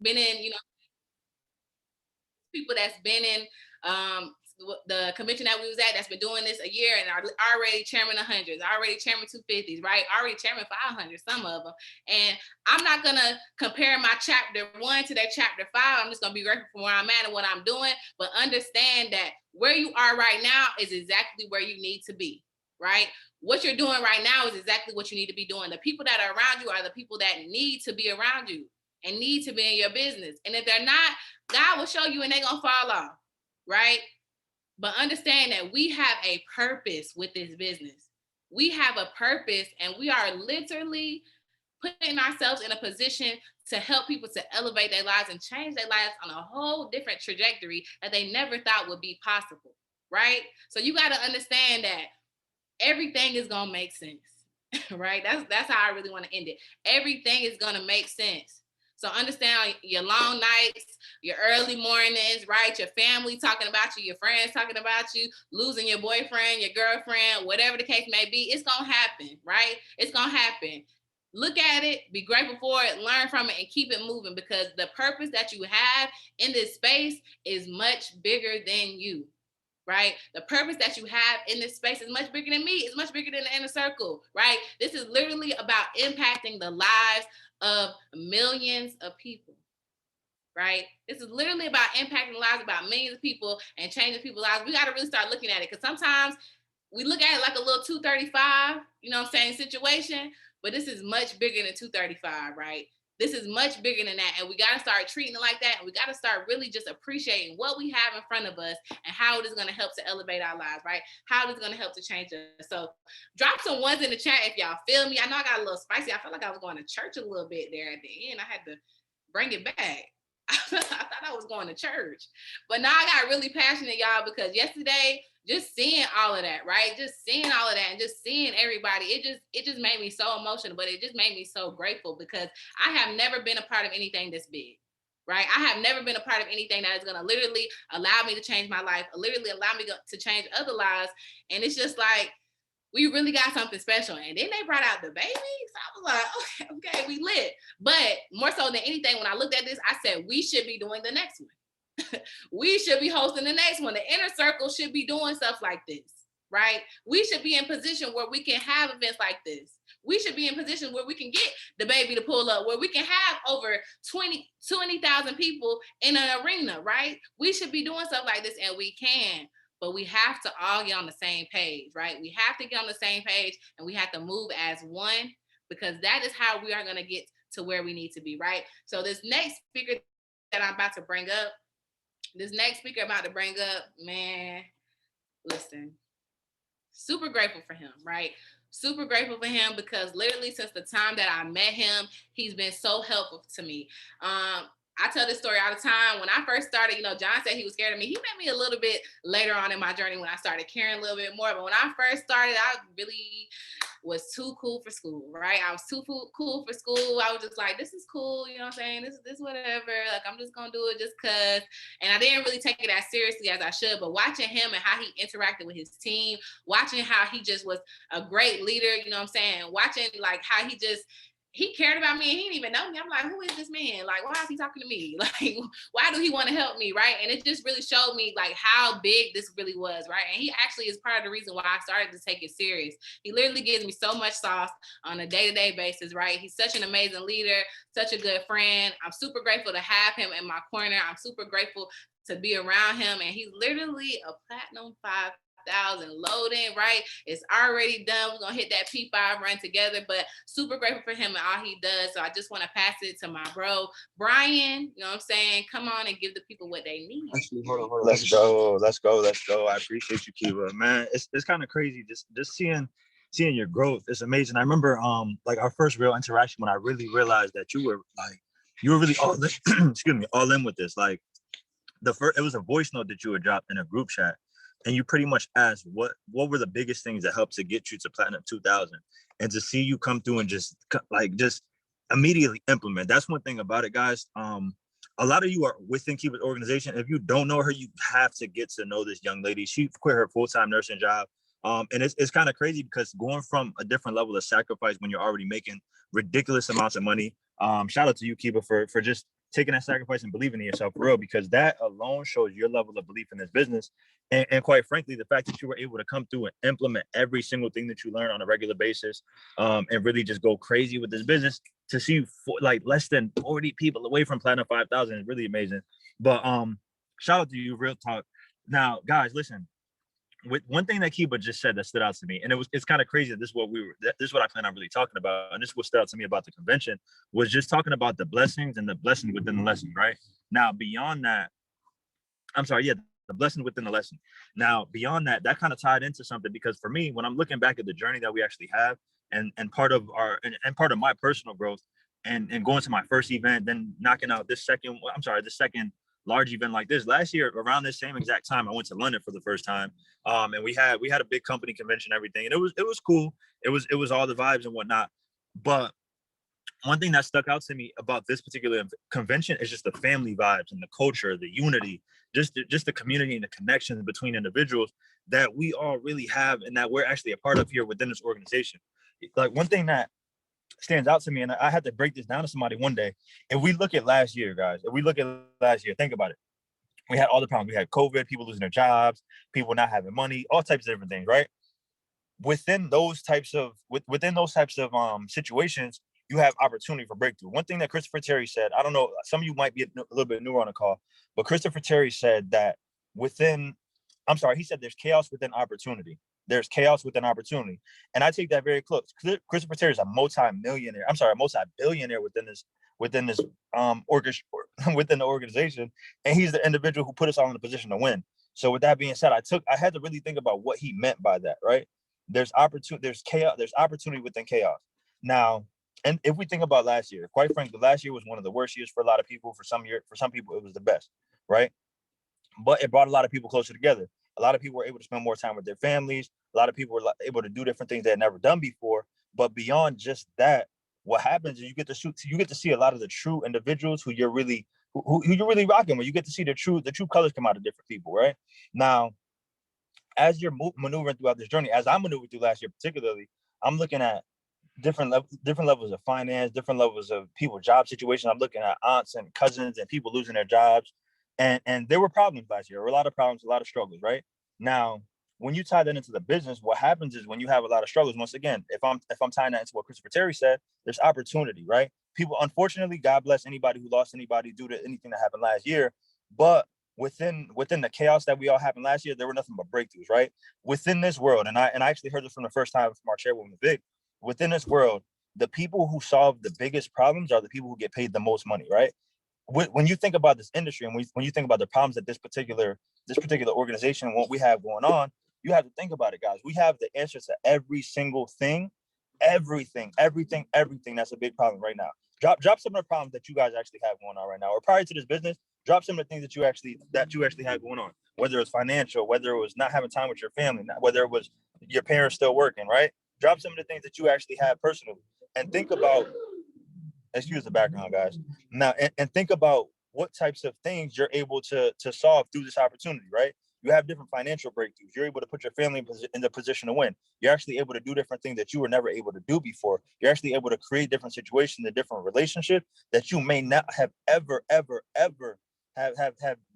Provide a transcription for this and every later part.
been in, people that's been in the convention that we was at that's been doing this a year and are already chairman 100s, already chairman 250s, right? Already chairman 500, some of them. And I'm not going to compare my chapter 1 to their chapter 5. I'm just going to be grateful for where I'm at and what I'm doing, but understand that where you are right now is exactly where you need to be, right? What you're doing right now is exactly what you need to be doing. The people that are around you are the people that need to be around you and need to be in your business. And if they're not, God will show you and they're going to fall off, right? But understand that we have a purpose with this business. We have a purpose, and we are literally putting ourselves in a position to help people to elevate their lives and change their lives on a whole different trajectory that they never thought would be possible, right? So you got to understand that everything is going to make sense, right? That's how I really want to end it. Everything is going to make sense. So understand your long nights, your early mornings, right? Your family talking about you, your friends talking about you, losing your boyfriend, your girlfriend, whatever the case may be, it's going to happen, right? It's going to happen. Look at it, be grateful for it, learn from it, and keep it moving, because the purpose that you have in this space is much bigger than you. Right? The purpose that you have in this space is much bigger than me. It's much bigger than the inner circle, right? This is literally about impacting the lives of millions of people, right? This is literally about impacting the lives about millions of people and changing people's lives. We got to really start looking at it, because sometimes we look at it like a little 235, situation, but this is much bigger than 235, right? This is much bigger than that. And we got to start treating it like that. And we got to start really just appreciating what we have in front of us and how it is going to help to elevate our lives, right? How it is going to help to change us. So drop some ones in the chat if y'all feel me. I know I got a little spicy. I felt like I was going to church a little bit there at the end. I had to bring it back. I thought I was going to church. But now I got really passionate, y'all, because yesterday, just seeing all of that, right? Just seeing all of that and just seeing everybody, it just made me so emotional, but it just made me so grateful, because I have never been a part of anything this big, right? I have never been a part of anything that is going to literally allow me to change my life, literally allow me to change other lives. And it's just like, we really got something special. And then they brought out the baby. So I was like, okay, we lit. But more so than anything, when I looked at this, I said, we should be doing the next one. We should be hosting the next one. The inner circle should be doing stuff like this, right? We should be in position where we can have events like this. We should be in position where we can get the baby to pull up, where we can have over 20,000 people in an arena, right? We should be doing stuff like this, and we can. But we have to all get on the same page, right? We have to get on the same page, and we have to move as one, because that is how we are going to get to where we need to be, right? So this next speaker that I'm about to bring up, man, listen, super grateful for him, right? Super grateful for him, because literally since the time that I met him, he's been so helpful to me. I tell this story all the time. When I first started, John said he was scared of me. He met me a little bit later on in my journey when I started caring a little bit more. But when I first started, I really was too cool for school, right? I was too cool for school. I was just like, this is cool, you know what I'm saying? This whatever. Like, I'm just going to do it just because. And I didn't really take it as seriously as I should. But watching him and how he interacted with his team, watching how he just was a great leader, you know what I'm saying? Watching like how he cared about me and he didn't even know me. I'm like, who is this man? Like, why is he talking to me? Like, why do he want to help me, right? And it just really showed me like how big this really was, right? And he actually is part of the reason why I started to take it serious. He literally gives me so much sauce on a day-to-day basis, right? He's such an amazing leader, such a good friend. I'm super grateful to have him in my corner. I'm super grateful to be around him. And he's literally a platinum 5,000 loading, right? It's already done. We're gonna hit that P5 run together, but super grateful for him and all he does. So I just want to pass it to my bro Brian, you know what I'm saying? Come on and give the people what they need. Actually, hold on. Let's go. I appreciate you, Kiva. Man, it's kind of crazy just seeing your growth. It's amazing. I remember like our first real interaction when I really realized that you were really all in, excuse me, all in with this. Like it was a voice note that you had dropped in a group chat. And you pretty much asked what were the biggest things that helped to get you to Platinum 2000, and to see you come through and just immediately implement. That's one thing about it, guys. A lot of you are within Kiva's organization. If you don't know her, you have to get to know this young lady. She quit her full-time nursing job. And it's kind of crazy because going from a different level of sacrifice when you're already making ridiculous amounts of money. Shout out to you, Kiva, for just taking that sacrifice and believing in yourself for real, because that alone shows your level of belief in this business. And quite frankly, the fact that you were able to come through and implement every single thing that you learn on a regular basis, and really just go crazy with this business, to see like less than 40 people away from platinum 5,000 is really amazing. But shout out to you, real talk. Now, guys, listen. With one thing that Kiba just said that stood out to me, and it's kind of crazy that this is what I plan on really talking about, and this is what stood out to me about the convention, was just talking about the blessings and the blessing within the lesson, right? Now, beyond that, the blessing within the lesson. Now, beyond that, that kind of tied into something, because for me, when I'm looking back at the journey that we actually have, and part of part of my personal growth, and going to my first event, then knocking out the second large event like this last year around this same exact time, I went to London for the first time. And we had a big company convention, and everything, and it was cool. It was all the vibes and whatnot. But one thing that stuck out to me about this particular convention is just the family vibes and the culture, the unity, just the community and the connections between individuals that we all really have, and that we're actually a part of here within this organization. Like, one thing that stands out to me, and I had to break this down to somebody one day. If we look at last year, guys, think about it. We had all the problems. We had COVID, people losing their jobs, people not having money, all types of different things, right? Within those types of situations, you have opportunity for breakthrough. One thing that Christopher Terry said, I don't know, some of you might be a little bit newer on the call, but Christopher Terry said that he said there's chaos within opportunity. There's chaos within opportunity. And I take that very close. Christopher Terry is a multi-billionaire within this within the organization. And he's the individual who put us all in a position to win. So with that being said, I had to really think about what he meant by that, right? There's chaos, there's opportunity within chaos. Now, and if we think about last year, quite frankly, last year was one of the worst years for a lot of people. For some people, it was the best, right? But it brought a lot of people closer together. A lot of people were able to spend more time with their families. A lot of people were able to do different things they had never done before. But beyond just that, what happens is you get to see a lot of the true individuals who you're really rocking with. You get to see the true colors come out of different people, right? Now, as you're maneuvering throughout this journey, as I maneuvered through last year particularly, I'm looking at different levels of finance, different levels of people job situations. I'm looking at aunts and cousins and people losing their jobs. And there were problems last year. There were a lot of problems, a lot of struggles, right? Now, when you tie that into the business, what happens is when you have a lot of struggles, once again, if I'm tying that into what Christopher Terry said, there's opportunity, right? People, unfortunately, God bless anybody who lost anybody due to anything that happened last year. But within the chaos that we all happened last year, there were nothing but breakthroughs, right? Within this world, and I actually heard this from the first time from our chairwoman, Vic, within this world, the people who solve the biggest problems are the people who get paid the most money, right? When you think about this industry, and when you think about the problems that this particular organization and what we have going on, you have to think about it, guys. We have the answers to every single thing, everything that's a big problem right now. Drop some of the problems that you guys actually have going on right now, or prior to this business. Drop some of the things that you actually had going on, whether it's financial, whether it was not having time with your family, whether it was your parents still working, right? Drop some of the things that you actually have personally, and think about. Excuse the background, guys. Now, and think about what types of things you're able to solve through this opportunity, right? You have different financial breakthroughs. You're able to put your family in the position to win. You're actually able to do different things that you were never able to do before. You're actually able to create different situations and different relationships that you may not have ever have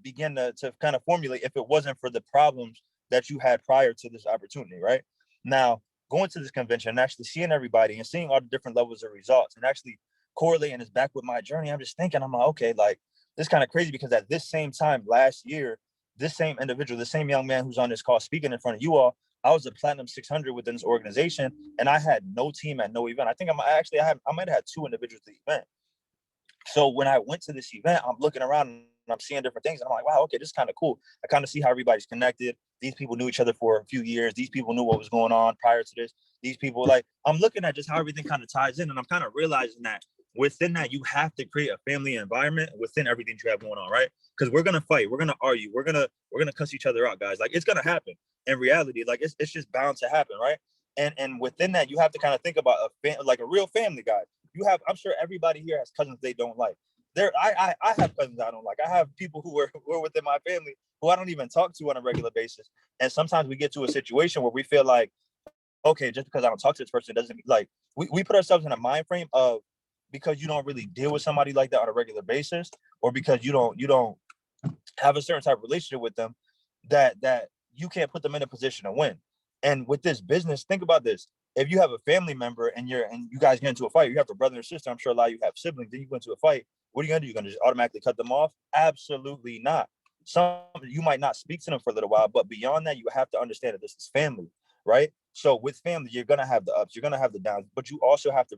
begun to kind of formulate if it wasn't for the problems that you had prior to this opportunity, right? Now, going to this convention and actually seeing everybody and seeing all the different levels of results and actually correlating this back with my journey, I'm just thinking, I'm like, okay, like, this kind of crazy, because at this same time last year, this same individual, the same young man who's on this call speaking in front of you all, I was a platinum 600 within this organization, and I had no team at no event. I think I might have had 2 individuals at the event. So when I went to this event, I'm looking around and I'm seeing different things. And I'm like, wow, okay, this is kind of cool. I kind of see how everybody's connected. These people knew each other for a few years. These people knew what was going on prior to this. These people, like, I'm looking at just how everything kind of ties in. And I'm kind of realizing that within that, you have to create a family environment within everything you have going on, right? Because we're gonna fight, we're gonna argue, we're gonna cuss each other out, guys. Like, it's gonna happen. In reality, like, it's just bound to happen, right? And within that, you have to kind of think about like a real family, guy. I'm sure everybody here has cousins they don't like. I have cousins I don't like. I have people who are within my family who I don't even talk to on a regular basis. And sometimes we get to a situation where we feel like, okay, just because I don't talk to this person doesn't, like, we put ourselves in a mind frame of because you don't really deal with somebody like that on a regular basis, or because you don't have a certain type of relationship with them, that you can't put them in a position to win. And with this business, think about this. If you have a family member and you guys get into a fight, you have a brother and sister, I'm sure a lot of you have siblings, then you go into a fight, what are you gonna do? You're gonna just automatically cut them off? Absolutely not. Some, you might not speak to them for a little while, but beyond that, you have to understand that this is family, right? So with family, you're gonna have the ups, you're gonna have the downs, but you also have to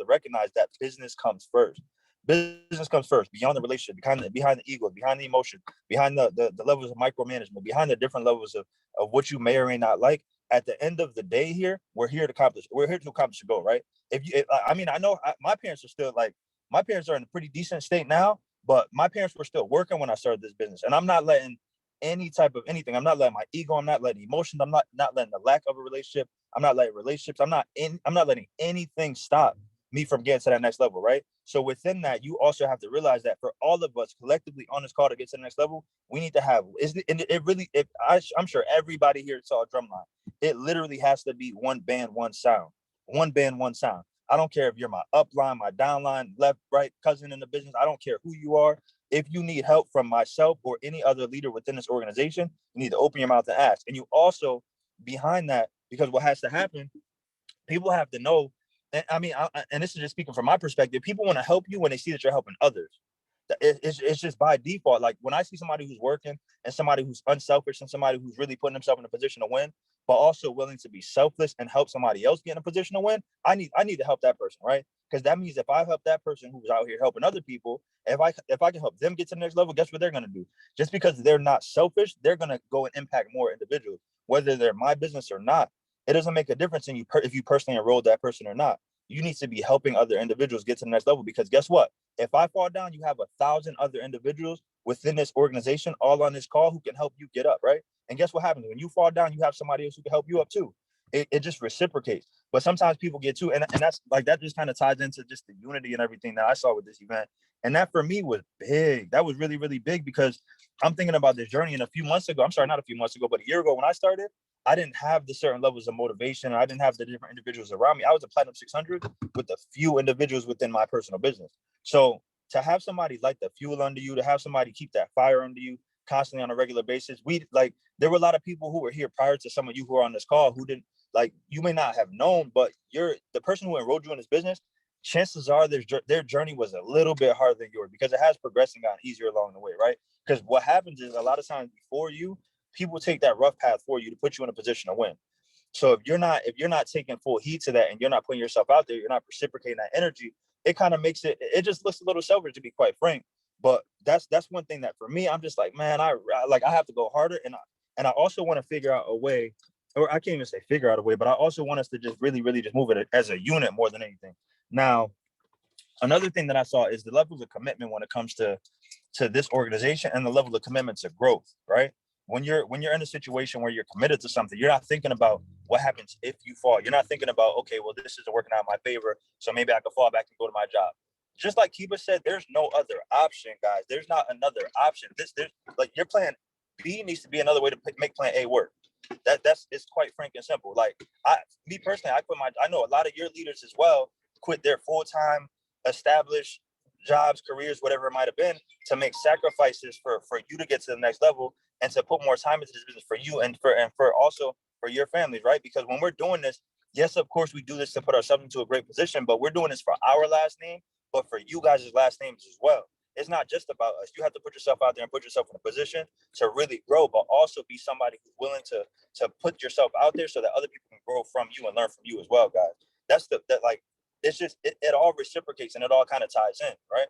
recognize that business comes first. Business comes first, beyond the relationship, behind the ego, behind the emotion, behind the levels of micromanagement, behind the different levels of what you may or may not like. At the end of the day, here we're here to accomplish a goal, right? I mean, I know my parents are still like, my parents are in a pretty decent state now, but my parents were still working when I started this business, and I'm not letting any type of anything. I'm not letting my ego. I'm not letting emotions. I'm not letting the lack of a relationship. I'm not letting relationships. I'm not letting anything stop me from getting to that next level, right? So within that, you also have to realize that for all of us collectively on this call to get to the next level, we need to have. It really? I'm sure everybody here saw a drum line. It literally has to be one band, one sound. One band, one sound. I don't care if you're my upline, my downline, left, right, cousin in the business. I don't care who you are. If you need help from myself or any other leader within this organization, you need to open your mouth and ask. And you also, behind that, because what has to happen, people have to know. And I mean, and this is just speaking from my perspective, people want to help you when they see that you're helping others. It's just by default. Like when I see somebody who's working and somebody who's unselfish and somebody who's really putting himself in a position to win, but also willing to be selfless and help somebody else get in a position to win, I need to help that person, right? Because that means if I help that person who's out here helping other people, if I can help them get to the next level, guess what they're gonna do? Just because they're not selfish, they're gonna go and impact more individuals, whether they're my business or not. It doesn't make a difference in you if you personally enrolled that person or not. You need to be helping other individuals get to the next level, because guess what? If I fall down, you have 1,000 other individuals within this organization, all on this call, who can help you get up, right? And guess what happens? When you fall down, you have somebody else who can help you up too. It just reciprocates. But sometimes people get too, and that's like, that just kind of ties into just the unity and everything that I saw with this event. And that for me was big. That was really, really big, because I'm thinking about this journey. And a few months ago, I'm sorry, not a few months ago, but a year ago when I started, I didn't have the certain levels of motivation. I didn't have the different individuals around me. I was a Platinum 600 with a few individuals within my personal business. So to have somebody light the fuel under you, to have somebody keep that fire under you constantly on a regular basis, there were a lot of people who were here prior to some of you who are on this call who didn't, like, you may not have known, but you're the person who enrolled you in this business. Chances are their journey was a little bit harder than yours, because it has progressed and gotten easier along the way, right? Because what happens is, a lot of times before you, people take that rough path for you to put you in a position to win. So if you're not taking full heed to that, and you're not putting yourself out there, you're not reciprocating that energy, it kind of makes it just looks a little selfish, to be quite frank. But that's one thing that for me, I'm just like, man, I have to go harder. And I also want to figure out a way, or I can't even say figure out a way, but I also want us to just really, really just move it as a unit more than anything. Now, another thing that I saw is the level of commitment when it comes to this organization, and the level of commitment to growth, right? When you're in a situation where you're committed to something, you're not thinking about what happens if you fall. You're not thinking about, okay, well, this isn't working out in my favor, so maybe I could fall back and go to my job. Just like Kiba said, there's no other option, guys. There's not another option. There's like, your plan B needs to be another way to make plan A work. That's it's quite frank and simple. Like, me personally, I know a lot of your leaders as well quit their full-time established jobs, careers, whatever it might have been, to make sacrifices for you to get to the next level, and to put more time into this business for you, and for also for your families, right? Because when we're doing this, yes, of course, we do this to put ourselves into a great position, but we're doing this for our last name, but for you guys' last names as well. It's not just about us. You have to put yourself out there and put yourself in a position to really grow, but also be somebody who's willing to put yourself out there so that other people can grow from you and learn from you as well, guys. Like, it's just, it all reciprocates, and it all kind of ties in, right?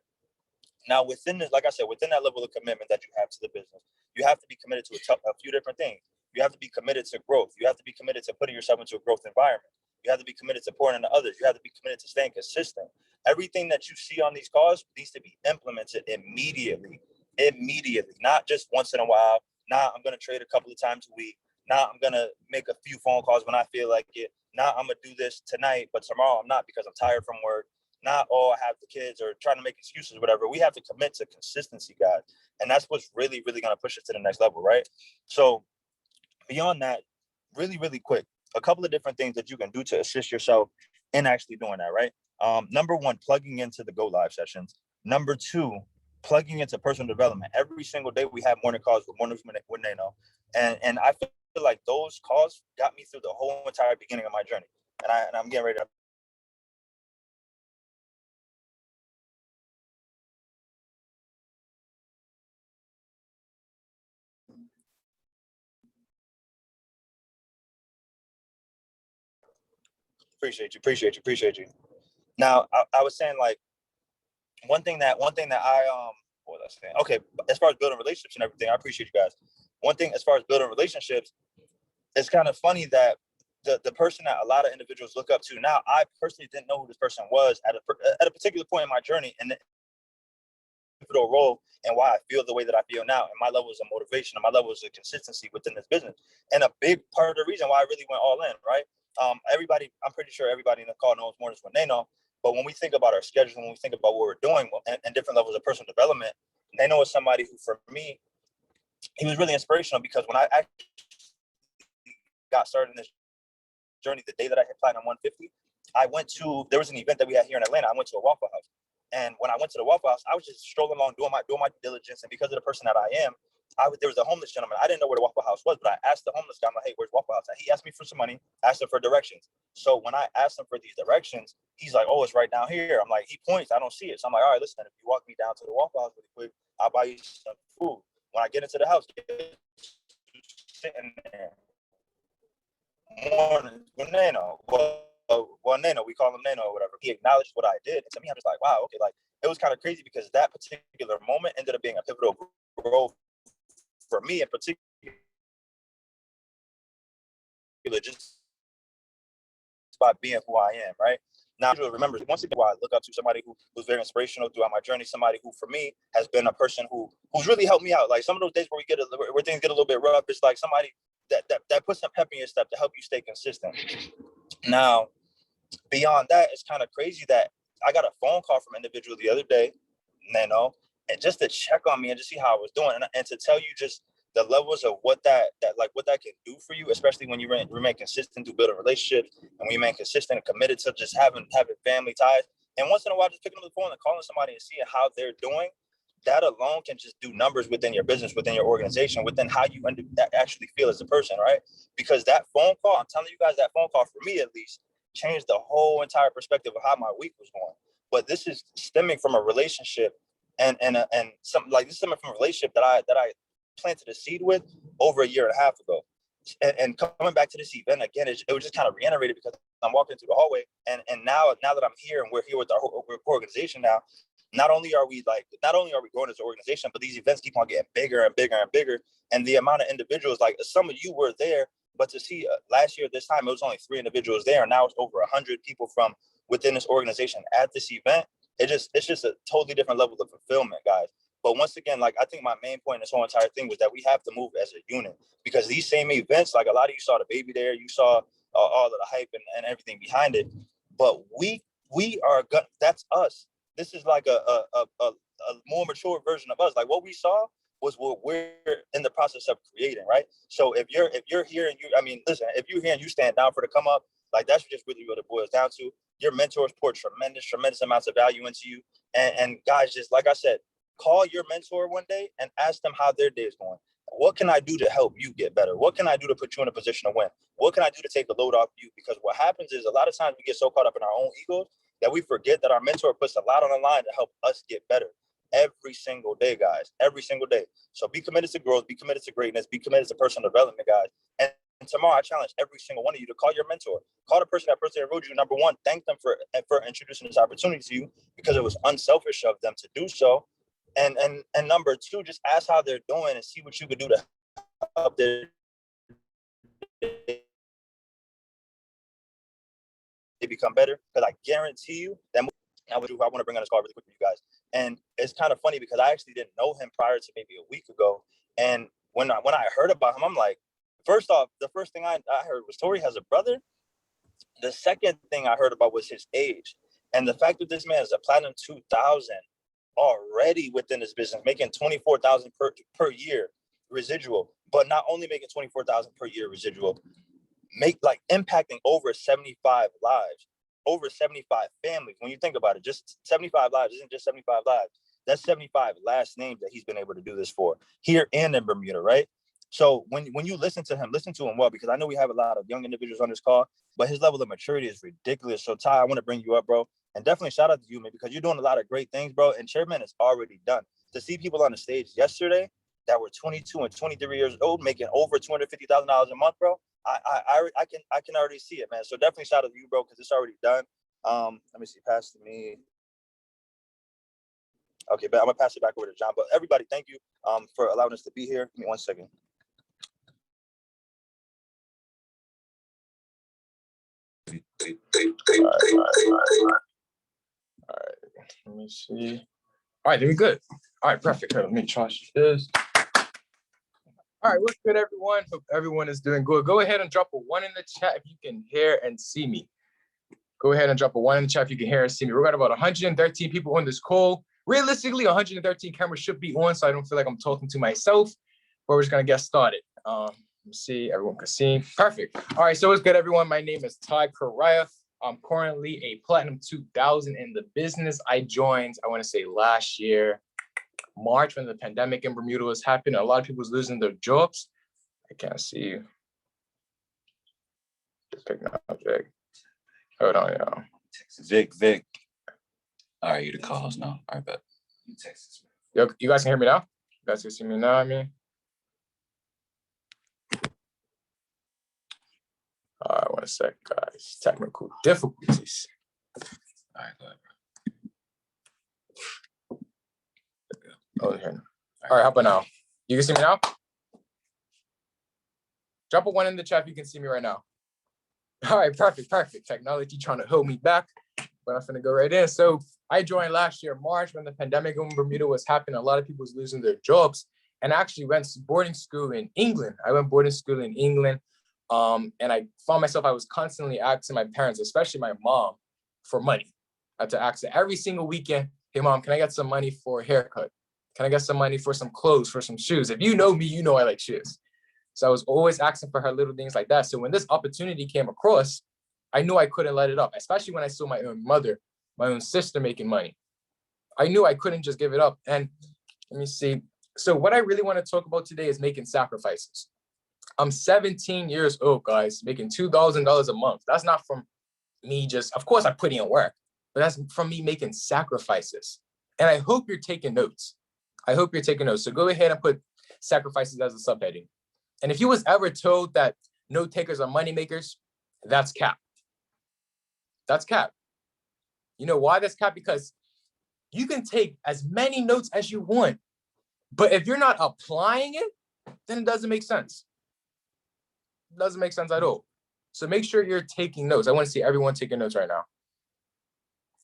Now, within this, like I said, within that level of commitment that you have to the business, you have to be committed to a few different things. You have to be committed to growth. You have to be committed to putting yourself into a growth environment. You have to be committed to pouring into others. You have to be committed to staying consistent. Everything that you see on these calls needs to be implemented immediately, not just once in a while. Now I'm going to trade a couple of times a week. Now I'm going to make a few phone calls when I feel like it. Now I'm going to do this tonight, but tomorrow I'm not, because I'm tired from work. Not, oh, I have the kids, or trying to make excuses, whatever. We have to commit to consistency, guys. And that's what's really, really going to push us to the next level, right? So beyond that, really, really quick, a couple of different things that you can do to assist yourself in actually doing that, right? Number one, plugging into the Go Live sessions. Number two, plugging into personal development. Every single day we have morning calls with mornings when they know. And I feel like those calls got me through the whole entire beginning of my journey. And I'm getting ready to appreciate you. Now I was saying like one thing that I what was I saying? Okay, as far as building relationships and everything, I appreciate you guys. One thing as far as building relationships, it's kind of funny that the person that a lot of individuals look up to now, I personally didn't know who this person was at a particular point in my journey, and the pivotal role and why I feel the way that I feel now, and my levels of motivation and my levels of consistency within this business. And a big part of the reason why I really went all in, right? Everybody, I'm pretty sure everybody in the call knows more than when they know. But when we think about our schedule, when we think about what we're doing and different levels of personal development, they know it's somebody who, for me, he was really inspirational because when I actually got started in this journey, the day that I hit Platinum 150, there was an event that we had here in Atlanta. I went to a Waffle House. And when I went to the Waffle House, I was just strolling along doing my diligence. And because of the person that I am, there was a homeless gentleman. I didn't know where the Waffle House was, but I asked the homeless guy, I'm like, hey, where's Waffle House? He asked me for some money, asked him for directions. So when I asked him for these directions, he's like, oh, it's right down here. I'm like, he points, I don't see it. So I'm like, all right, listen, if you walk me down to the Waffle House really quick, I'll buy you some food. When I get into the house, sitting there, morning, Nano, Nano, we call him Nano or whatever. He acknowledged what I did. And to me, I'm just like, wow, okay, like it was kind of crazy because that particular moment ended up being a pivotal role for me in particular, just by being who I am, right? Now, remember, once again, why I look up to somebody who's very inspirational throughout my journey, somebody who, for me, has been a person who's really helped me out. Like some of those days where things get a little bit rough, it's like somebody that puts some pep in your step to help you stay consistent. Now, beyond that, it's kind of crazy that I got a phone call from an individual the other day, Nano, and just to check on me and just see how I was doing, and to tell you just the levels of what that can do for you, especially when you remain consistent to build a relationship, and when you remain consistent and committed to just having family ties. And once in a while, just picking up the phone and calling somebody and seeing how they're doing, that alone can just do numbers within your business, within your organization, within how you actually feel as a person, right? Because that phone call, I'm telling you guys, that phone call, for me at least, changed the whole entire perspective of how my week was going. But this is stemming from a relationship and something like this stemming from a relationship that I planted a seed with over a year and a half ago. And coming back to this event again, it was just kind of reiterated because I'm walking through the hallway, and now that I'm here and we're here with our organization now, not only are we growing as an organization, but these events keep on getting bigger and bigger and bigger. And the amount of individuals, like some of you were there, but to see last year this time it was only 3 individuals there, and now it's over 100 people from within this organization at this event. It's just a totally different level of fulfillment, guys. But once again, like I think my main point in this whole entire thing was that we have to move as a unit, because these same events, like a lot of you saw the baby there, you saw all of the hype and everything behind it, but we are that's us. This is like a more mature version of us. Like what we saw was what we're in the process of creating, right? So if you're here and listen, if you're here and you stand down for the come up, like that's just really what it boils down to. Your mentors pour tremendous amounts of value into you. And guys, just like I said, call your mentor one day and ask them how their day is going. What can I do to help you get better? What can I do to put you in a position to win? What can I do to take the load off you? Because what happens is a lot of times we get so caught up in our own egos that we forget that our mentor puts a lot on the line to help us get better every single day, guys, every single day. So be committed to growth, be committed to greatness, be committed to personal development, guys. And tomorrow I challenge every single one of you to call your mentor, call the person that personally enrolled you. Number one, thank them for introducing this opportunity to you, because it was unselfish of them to do so. And number two, just ask how they're doing and see what you could do to help their they become better. Because I guarantee you that I want to bring on this call really quick for you guys. And it's kind of funny because I actually didn't know him prior to maybe a week ago. And when I heard about him, I'm like, first off, the first thing I heard was Tori has a brother. The second thing I heard about was his age. And the fact that this man is a Platinum 2000 already within this business, making $24,000 per year residual, but not only making $24,000 per year residual, impacting over 75 lives. over 75 families. When you think about it, just 75 lives isn't just 75 lives. That's 75 last names that he's been able to do this for here and in Bermuda, right? So when you listen to him well, because I know we have a lot of young individuals on this call, but his level of maturity is ridiculous. So Ty, I want to bring you up, bro. And definitely shout out to you, man, because you're doing a lot of great things, bro. And Chairman is already done. To see people on the stage yesterday that were 22 and 23 years old making over $250,000 a month, bro, I can already see it, man. So definitely shout out to you, bro, because it's already done. Let me see, pass to me. Okay, but I'm gonna pass it back over to John. But everybody, thank you for allowing us to be here. Give me 1 second. All right. Let me see. All right, there we good. All right, perfect. Let me charge this. All right, what's good, everyone? Hope everyone is doing good. Go ahead and drop a 1 in the chat if you can hear and see me. Go ahead and drop a 1 in the chat if you can hear and see me. We've got about 113 people on this call. Realistically, 113 cameras should be on, so I don't feel like I'm talking to myself. But we're just gonna get started. Let me see, everyone can see. Perfect. All right, so what's good, everyone? My name is Ty Karaya. I'm currently a Platinum 2000 in the business. I joined, I want to say last year, March, when the pandemic in Bermuda was happening. A lot of people was losing their jobs. I can't see you. Just picking up Vic. Hold on, y'all. Vic. All right, you the calls now. All right, bet. Yo, you guys can hear me now? You guys can see me now, I mean? All right, 1 sec, guys. Technical difficulties. All right, go ahead, bro. Oh, here. All right, how about now? You can see me now? Drop a 1 in the chat if you can see me right now. All right, perfect. Technology trying to hold me back, but I'm gonna go right in. So I joined last year, March, when the pandemic in Bermuda was happening. A lot of people was losing their jobs, and I actually went to boarding school in England. And I found myself, I was constantly asking my parents, especially my mom, for money. I had to ask her every single weekend, hey, Mom, can I get some money for a haircut? Can I get some money for some clothes, for some shoes? If you know me, you know I like shoes. So I was always asking for her little things like that. So when this opportunity came across, I knew I couldn't let it up, especially when I saw my own mother, my own sister making money. I knew I couldn't just give it up. And let me see. So what I really want to talk about today is making sacrifices. I'm 17 years old, guys, making $2,000 a month. That's not from me just, of course I put in work, but that's from me making sacrifices. And I hope you're taking notes. So go ahead and put sacrifices as a subheading. And if you was ever told that note takers are money makers, that's cap. That's cap. You know why that's cap? Because you can take as many notes as you want, but if you're not applying it, then it doesn't make sense. It doesn't make sense at all. So make sure you're taking notes. I want to see everyone taking notes right now.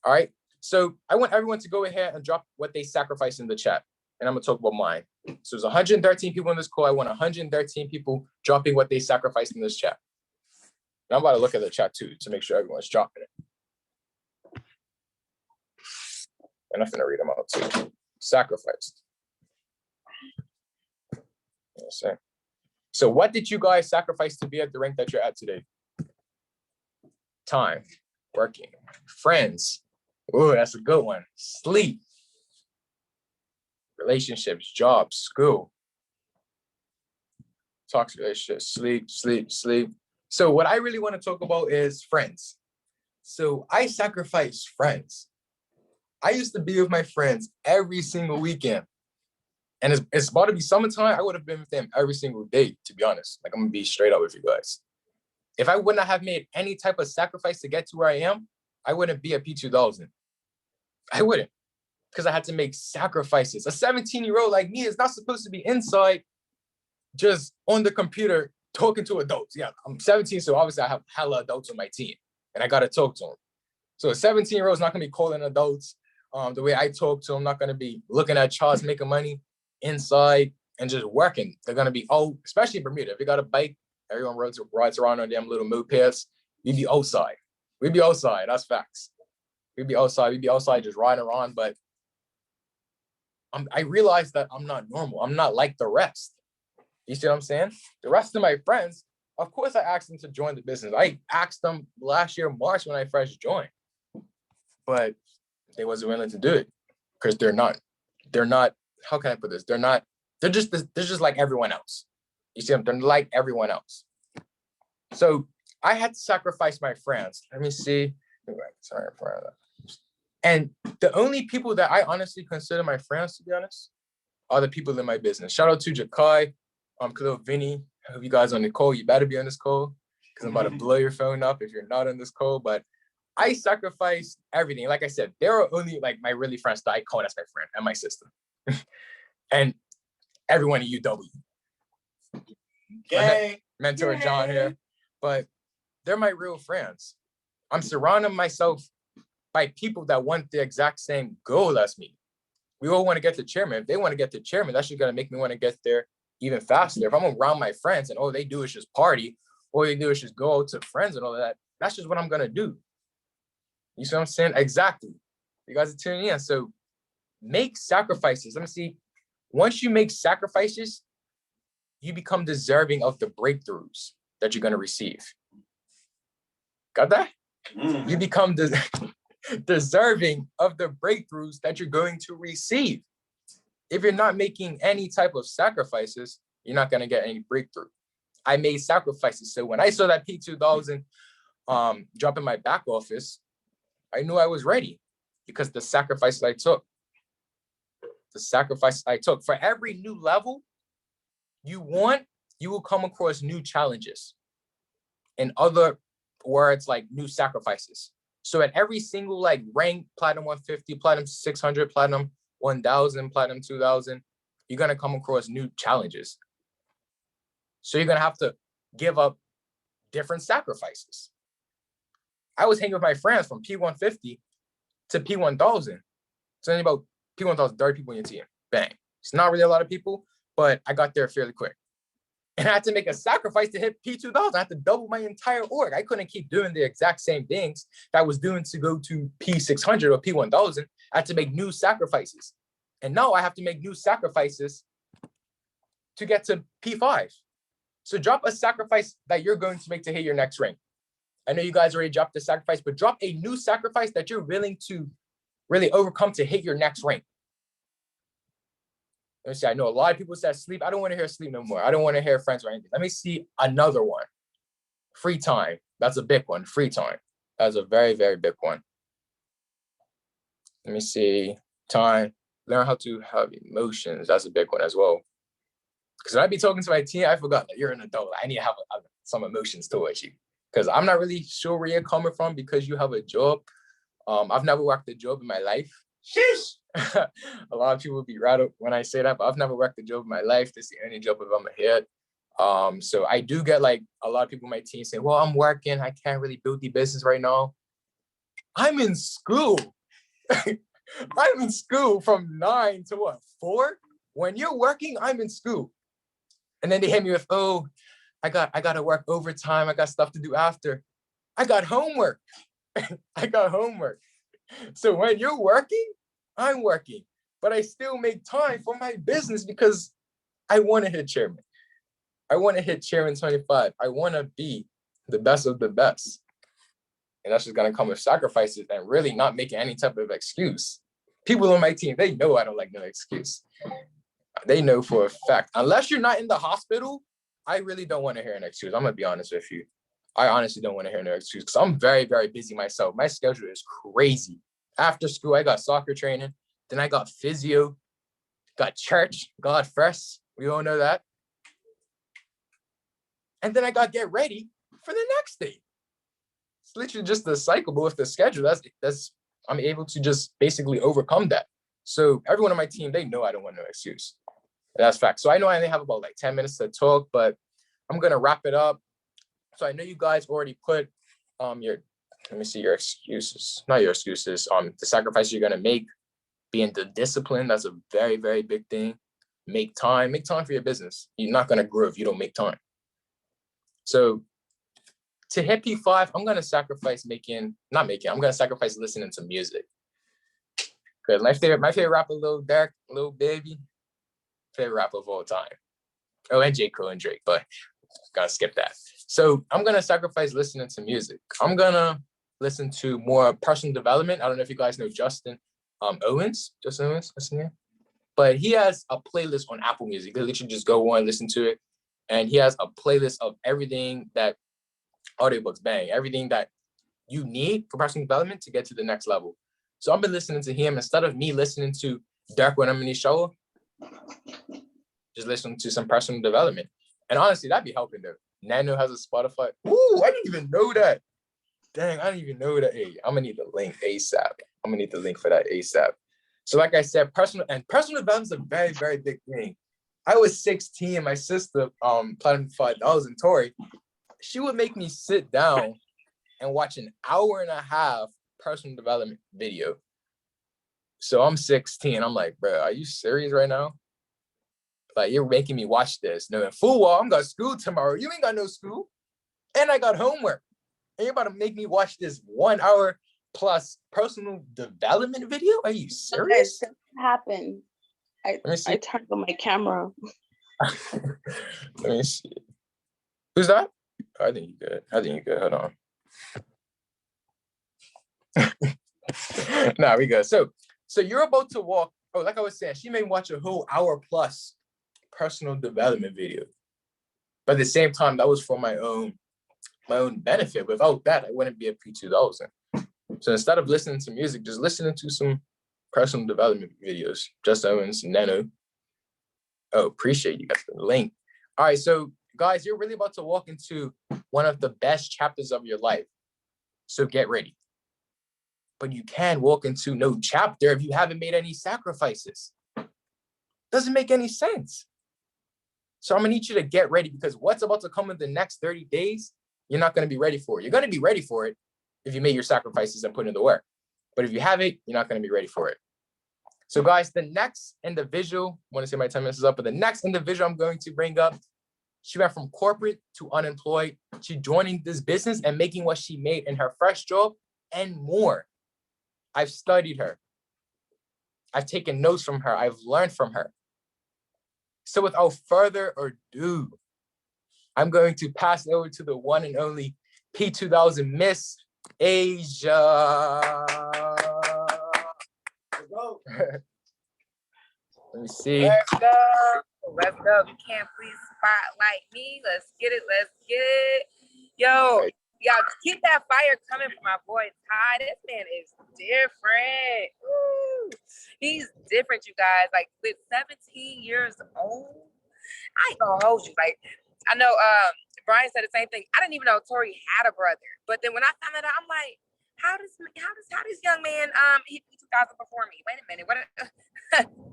All right. So I want everyone to go ahead and drop what they sacrificed in the chat. And I'm going to talk about mine. So there's 113 people in this call. I want 113 people dropping what they sacrificed in this chat. And I'm about to look at the chat too to make sure everyone's dropping it. And I'm going to read them out too. Sacrificed. So what did you guys sacrifice to be at the rank that you're at today? Time, working, friends. Oh, that's a good one. Sleep, relationships, jobs, school. Toxic relationships, sleep. So what I really want to talk about is friends. So I sacrifice friends. I used to be with my friends every single weekend. And it's about to be summertime. I would have been with them every single day, to be honest. Like, I'm gonna be straight up with you guys. If I would not have made any type of sacrifice to get to where I am, I wouldn't be at P2000. I wouldn't, because I had to make sacrifices. A 17-year-old like me is not supposed to be inside just on the computer talking to adults. Yeah, I'm 17, so obviously I have hella adults on my team, and I gotta talk to them. So a 17-year-old is not gonna be calling adults the way I talk to them. I'm not gonna be looking at charts, making money inside and just working. They're gonna be old, especially in Bermuda. If you got a bike, everyone rides around on them little mopeds. We'd be outside. We'd be outside. That's facts. We'd be outside just riding around. But I realized that I'm not normal. I'm not like the rest. You see what I'm saying? The rest of my friends of course I asked them to join the business. I asked them last year, March, when I first joined, but they wasn't willing to do it because they're not, how can I put this? They're just like everyone else. You see them, they're like everyone else. So I had to sacrifice my friends. Let me see. Sorry for that. And the only people that I honestly consider my friends, to be honest, are the people in my business. Shout out to Jakai, Khalil, Vinny. I hope you guys on the call. You better be on this call because I'm about to blow your phone up if you're not on this call. But I sacrificed everything. Like I said, there are only like my really friends that I call as my friend and my sister. And everyone at UW. Gang. Mentor John here. But they're my real friends. I'm surrounding myself by people that want the exact same goal as me. We all want to get to chairman. If they want to get to chairman, that's just going to make me want to get there even faster. If I'm around my friends and all they do is just party, all they do is just go out to friends and all of that, that's just what I'm going to do. You see what I'm saying? Exactly. You guys are tuning in. So make sacrifices. Let me see. Once you make sacrifices, you become deserving of the breakthroughs that you're going to receive. Got that? You become deserving of the breakthroughs that you're going to receive. If you're not making any type of sacrifices, you're not going to get any breakthrough. I made sacrifices. So when I saw that P2000 drop in my back office, I knew I was ready because the sacrifices I took. For every new level you want, you will come across new challenges. In other words, like new sacrifices. So at every single like rank, platinum 150, platinum 600, platinum 1000, platinum 2000, you're going to come across new challenges. So you're going to have to give up different sacrifices. I was hanging with my friends from P150 to P1000. So only about P1000, 30 people in your team. Bang. It's not really a lot of people, but I got there fairly quick. And I had to make a sacrifice to hit P2000. I had to double my entire org. I couldn't keep doing the exact same things that I was doing to go to P600 or P1000. I had to make new sacrifices. And now I have to make new sacrifices to get to P5. So drop a sacrifice that you're going to make to hit your next rank. I know you guys already dropped the sacrifice, but drop a new sacrifice that you're willing to really overcome to hit your next rank. Let me see. I know a lot of people said sleep. I don't want to hear sleep no more. I don't want to hear friends or anything. Let me see another one. Free time. That's a big one. Free time. That's a very, very big one. Let me see. Time. Learn how to have emotions. That's a big one as well. Because when I be talking to my team, I forgot that you're an adult. I need to have some emotions towards you. Because I'm not really sure where you're coming from because you have a job. I've never worked a job in my life. Sheesh. A lot of people will be rattled when I say that, but I've never worked a job in my life. This is the only job if I'm ahead. So I do get like a lot of people on my team saying, well, I'm working. I can't really build the business right now. I'm in school. I'm in school from 9 to what, 4? When you're working, I'm in school. And then they hit me with, oh, I got to work overtime. I got stuff to do after. I got homework. I got homework. So when you're working, I'm working, but I still make time for my business because I want to hit chairman. I want to hit chairman 25. I want to be the best of the best. And that's just going to come with sacrifices and really not making any type of excuse. People on my team, they know I don't like no excuse. They know for a fact, unless you're not in the hospital, I really don't want to hear an excuse. I'm going to be honest with you. I honestly don't want to hear no excuse because I'm very, very busy myself. My schedule is crazy. After school, I got soccer training. Then I got physio, got church, God first. We all know that. And then I got get ready for the next day. It's literally just the cycle, but with the schedule, that's I'm able to just basically overcome that. So everyone on my team, they know I don't want no excuse. That's fact. So I know I only have about like 10 minutes to talk, but I'm going to wrap it up. So I know you guys already put let me see your excuses, not your excuses, the sacrifices you're going to make, being the discipline. That's a very, very big thing. Make time for your business. You're not going to grow if you don't make time. So to hit P5, I'm going to sacrifice I'm going to sacrifice listening to music. Because my favorite rapper, Lil Durk, Lil Baby, favorite rapper of all time. Oh, and J. Cole and Drake, but gotta skip that. So I'm gonna sacrifice listening to music. I'm gonna listen to more personal development. I don't know if you guys know Justin Owens, what's his name? But he has a playlist on Apple Music. You literally just go on, listen to it. And he has a playlist of everything that audiobooks bang, everything that you need for personal development to get to the next level. So I've been listening to him instead of me listening to Dark when I'm in the show, just listening to some personal development. And honestly, that'd be helping though. Nano has a Spotify. Ooh, I didn't even know that. Dang, I didn't even know that. Hey, I'm gonna need the link ASAP. I'm gonna need the link for that ASAP. So like I said, personal development is a very, very big thing. I was 16, my sister, Platinum 5000, Tori, she would make me sit down and watch an hour and a half personal development video. So I'm 16. I'm like, bro, are you serious right now? Like, you're making me watch this. No, full well, I'm got school tomorrow. You ain't got no school. And I got homework. And you're about to make me watch this 1 hour plus personal development video? Are you serious? Okay, what happened? I turned on my camera. Let me see. Who's that? Oh, I think you good. Hold on. Nah, we good. So you're about to walk. Oh, like I was saying, she may watch a whole hour plus personal development video. But at the same time, that was for my own benefit. Without that, I wouldn't be a P2000. So instead of listening to music, just listening to some personal development videos. Just Owens, Nano. Oh, appreciate you got the link. All right, so guys, you're really about to walk into one of the best chapters of your life. So get ready. But you can walk into no chapter if you haven't made any sacrifices. Doesn't make any sense. So I'm gonna need you to get ready, because what's about to come in the next 30 days, you're not gonna be ready for it. You're gonna be ready for it if you made your sacrifices and put in the work. But if you haven't, you're not gonna be ready for it. So guys, the next individual, I want to say my 10 minutes is up, but the next individual I'm going to bring up, she went from corporate to unemployed. She joining this business and making what she made in her first job and more. I've studied her. I've taken notes from her. I've learned from her. So without further ado, I'm going to pass it over to the one and only P2000 Miss Asia. Let's go. Let me see. Let's go. Let's go. You can't please spotlight me. Let's get it. Let's get it. Yo, y'all keep that fire coming for my boy Ty. This man is different. Woo. He's different, you guys. Like, with 17 years old, I ain't gonna hold you. Like, I know Brian said the same thing. I didn't even know Tori had a brother. But then when I found that out, I'm like, how does this young man hit P2000 before me? Wait a minute, what?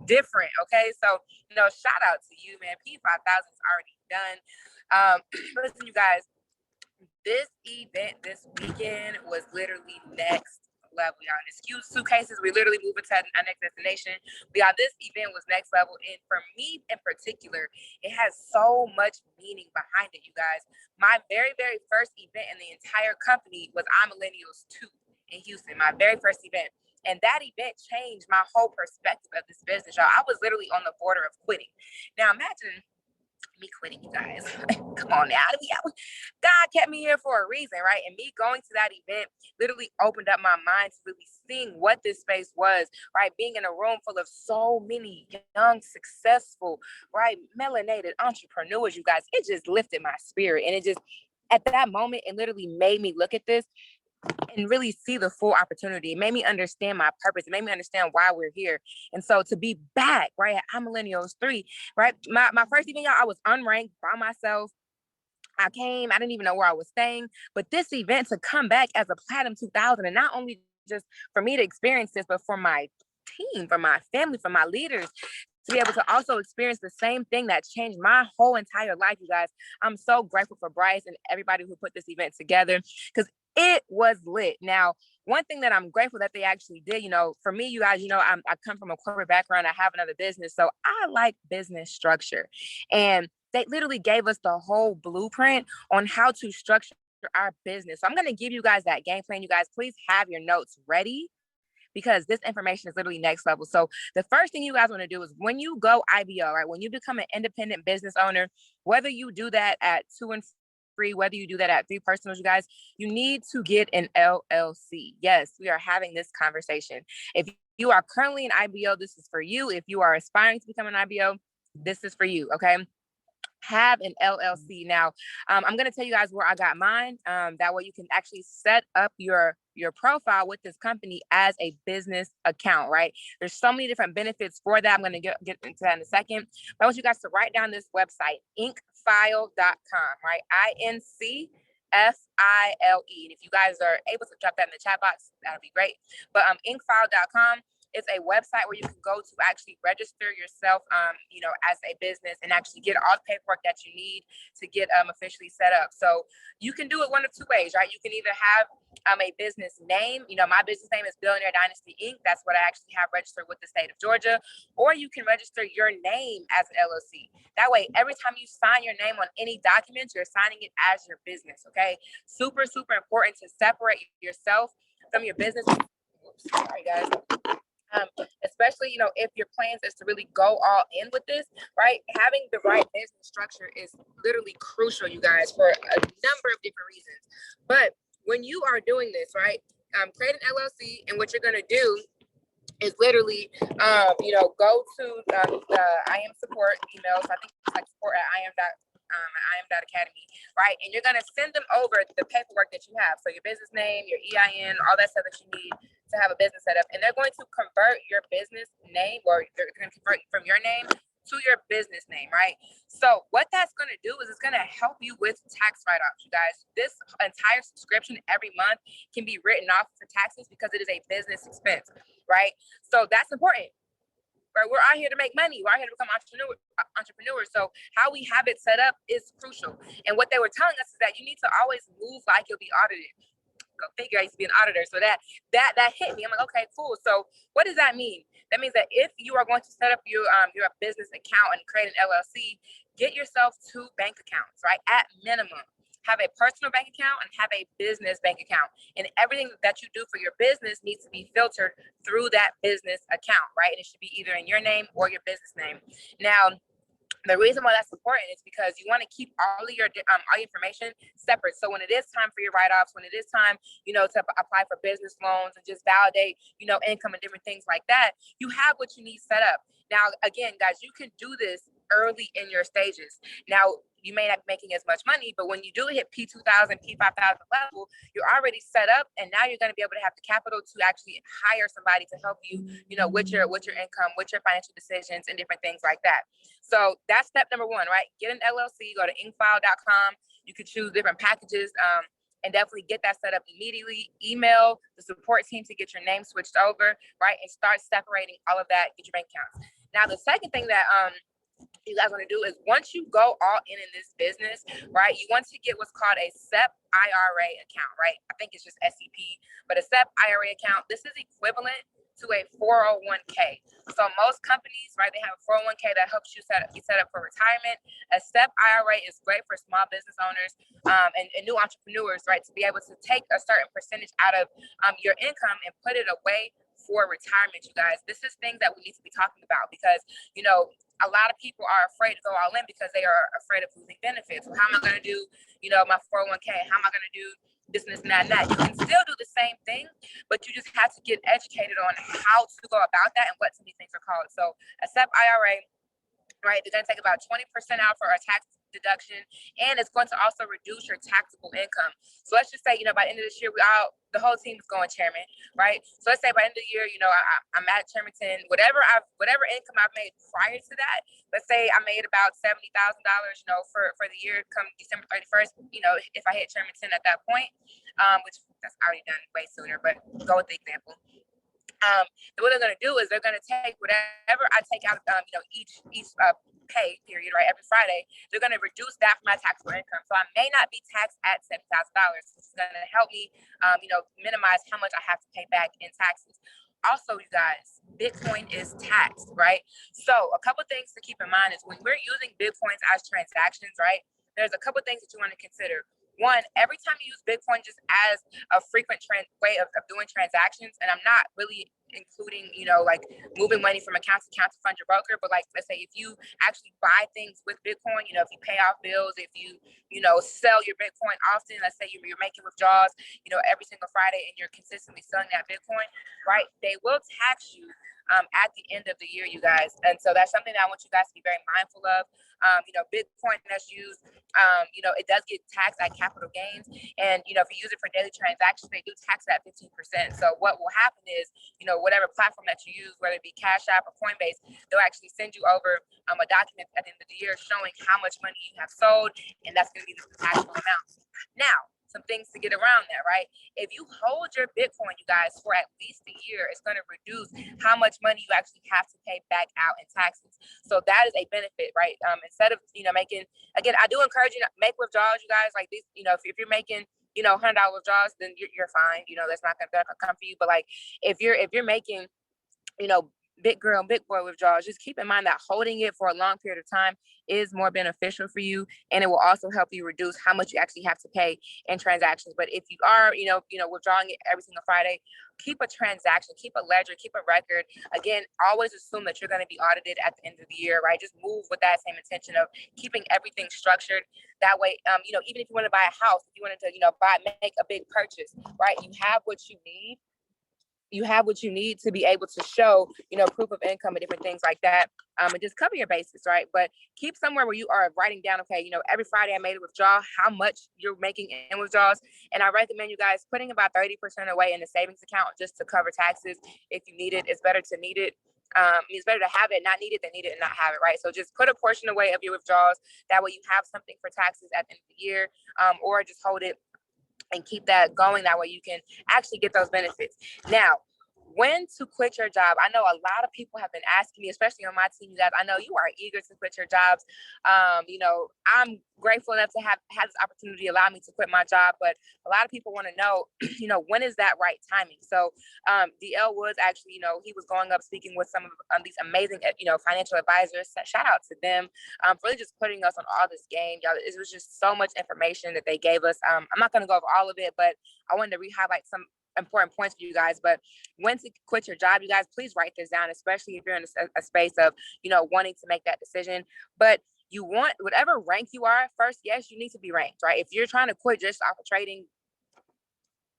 Different, okay? So, shout out to you, man. P5000 is already done. Listen, you guys, this event this weekend was literally next level, y'all. Excuse suitcases, we literally moving to our next destination. But y'all, this event was next level, and for me in particular, it has so much meaning behind it, you guys. My very, very first event in the entire company was I Millennials 2 in Houston, my very first event. And that event changed my whole perspective of this business, y'all. I was literally on the border of quitting. Now imagine me quitting, you guys. Come on now. God kept me here for a reason, right? And me going to that event literally opened up my mind to really seeing what this space was, right? Being in a room full of so many young, successful, right, melanated entrepreneurs, you guys, it just lifted my spirit. And it just, at that moment, it literally made me look at this and really see the full opportunity. It made me understand my purpose. It made me understand why we're here. And so to be back, right, at I'm Millennials 3, right? My first event, y'all, I was unranked by myself. I didn't even know where I was staying. But this event, to come back as a Platinum 2000, and not only just for me to experience this, but for my team, for my family, for my leaders, to be able to also experience the same thing that changed my whole entire life, you guys. I'm so grateful for Bryce and everybody who put this event together, because it was lit. Now, one thing that I'm grateful that they actually did, for me, you guys, I come from a corporate background. I have another business. So I like business structure. And they literally gave us the whole blueprint on how to structure our business. So I'm going to give you guys that game plan. You guys, please have your notes ready, because this information is literally next level. So the first thing you guys want to do is when you go IBO, right, when you become an independent business owner, whether you do that at 2 and free, whether you do that at 3 personals, you guys, you need to get an LLC. Yes, we are having this conversation. If you are currently an IBO, this is for you. If you are aspiring to become an IBO, this is for you, okay? Have an LLC. Now, I'm going to tell you guys where I got mine. That way you can actually set up your profile with this company as a business account, right? There's so many different benefits for that. I'm going to get into that in a second. But I want you guys to write down this website, inkfile.com, right? INCFILE. And if you guys are able to drop that in the chat box, that'll be great. But inkfile.com. It's a website where you can go to actually register yourself, as a business and actually get all the paperwork that you need to get officially set up. So you can do it one of 2 ways, right? You can either have a business name. My business name is Billionaire Dynasty Inc. That's what I actually have registered with the state of Georgia. Or you can register your name as an LLC. That way, every time you sign your name on any documents, you're signing it as your business, okay? Super, super important to separate yourself from your business. Oops, sorry, guys. Especially, if your plans is to really go all in with this, right? Having the right business structure is literally crucial, you guys, for a number of different reasons. But when you are doing this, right, create an LLC, and what you're going to do is literally, go to the IM support emails. I think it's like support at im.academy, right? And you're going to send them over the paperwork that you have. So your business name, your EIN, all that stuff that you need to have a business set up. And they're going to convert your business name, or they're going to convert from your name to your business name, right? So what that's going to do is it's going to help you with tax write-offs, you guys. This entire subscription every month can be written off for taxes because it is a business expense, right? So that's important. Right? We're out here to make money. We're out here to become entrepreneurs. So how we have it set up is crucial. And what they were telling us is that you need to always move like you'll be audited. Go figure, I used to be an auditor. So that hit me. I'm like, okay, cool. So what does that mean? That means that if you are going to set up your business account and create an LLC, get yourself 2 bank accounts, right? At minimum. Have a personal bank account and have a business bank account. And everything that you do for your business needs to be filtered through that business account, right? And it should be either in your name or your business name. Now, the reason why that's important is because you want to keep all of your information separate. So when it is time for your write-offs, when it is time, to apply for business loans and just validate, income and different things like that, you have what you need set up. Now, again, guys, you can do this early in your stages. Now, you may not be making as much money, but when you do hit P2000, P5000 level, you're already set up, and now you're going to be able to have the capital to actually hire somebody to help you, with your income, with your financial decisions, and different things like that. So that's step number 1, right? Get an LLC. Go to inkfile.com. You can choose different packages, and definitely get that set up immediately. Email the support team to get your name switched over, right? And start separating all of that. Get your bank accounts. Now, the second thing that you guys want to do is, once you go all in this business, right, you want to get what's called a SEP IRA account, right? I think it's just SEP, but a SEP IRA account. This is equivalent to a 401k. So most companies, right, they have a 401k that helps you be set up for retirement. A SEP IRA is great for small business owners and new entrepreneurs, right, to be able to take a certain percentage out of your income and put it away for retirement, you guys. This is things that we need to be talking about because, a lot of people are afraid to go all in because they are afraid of losing benefits. Well, how am I going to do, my 401k? How am I going to do this and this and that and that? You can still do the same thing, but you just have to get educated on how to go about that and what some of these things are called. So a SEP IRA, right, they're going to take about 20% out for a tax deduction, and it's going to also reduce your taxable income. So let's just say, by the end of this year, the whole team is going chairman, right? So let's say by the end of the year, I'm at chairman 10, whatever income I've made prior to that, let's say I made about $70,000, for the year come December 31st, if I hit chairman 10 at that point, which that's already done way sooner, but go with the example. What they're going to do is they're going to take whatever I take out, each pay period, right, every Friday, they're going to reduce that from my taxable income. So I may not be taxed at $7,000. This is going to help me, minimize how much I have to pay back in taxes. Also, you guys, Bitcoin is taxed, right? So a couple things to keep in mind is when we're using Bitcoins as transactions, right, there's a couple things that you want to consider. One, every time you use Bitcoin just as a frequent way of doing transactions, and I'm not really including, like moving money from account to account to fund your broker. But like, let's say if you actually buy things with Bitcoin, if you pay off bills, if you, sell your Bitcoin often, let's say you're making withdrawals, every single Friday, and you're consistently selling that Bitcoin, right? They will tax you at the end of the year, you guys. And so that's something that I want you guys to be very mindful of. Bitcoin that's used, it does get taxed at capital gains. And, if you use it for daily transactions, they do tax it at 15%. So what will happen is, whatever platform that you use, whether it be Cash App or Coinbase, they'll actually send you over a document at the end of the year showing how much money you have sold. And that's going to be the taxable amount. Now, some things to get around that, right? If you hold your Bitcoin, you guys, for at least a year, it's going to reduce how much money you actually have to pay back out in taxes. So that is a benefit, right? Instead of, making, again, I do encourage you to make withdrawals, you guys, like this, if you're making, $100 withdrawals, then you're fine. That's not going to come for you. But like, if you're making, big girl, big boy withdrawals, just keep in mind that holding it for a long period of time is more beneficial for you, and it will also help you reduce how much you actually have to pay in transactions. But if you are, withdrawing it every single Friday, keep a transaction, keep a ledger, keep a record. Again, always assume that you're going to be audited at the end of the year, right? Just move with that same intention of keeping everything structured. That way, even if you want to buy a house, if you wanted to, make a big purchase, right? You have what you need. You have what you need to be able to show, proof of income and different things like that. And just cover your bases, right? But keep somewhere where you are writing down, okay, every Friday I made a withdrawal, how much you're making in withdrawals. And I recommend you guys putting about 30% away in the savings account just to cover taxes. If you need it, it's better to need it. It's better to have it, not need it, than need it and not have it, right? So just put a portion away of your withdrawals. That way you have something for taxes at the end of the year, or just hold it and keep that going. That way you can actually get those benefits. Now, when to quit your job. I know a lot of people have been asking me, especially on my team, guys. I know you are eager to quit your jobs. I'm grateful enough to have had this opportunity allow me to quit my job, but a lot of people want to know, when is that right timing? So DL Woods actually, he was going up speaking with some of these amazing, financial advisors. Shout out to them for really just putting us on all this game. Y'all, it was just so much information that they gave us. I'm not going to go over all of it, but I wanted to re-highlight some important points for you guys. But when to quit your job, you guys, please write this down, especially if you're in a space of, wanting to make that decision. But you want whatever rank you are first. Yes, you need to be ranked, right? If you're trying to quit just off of trading,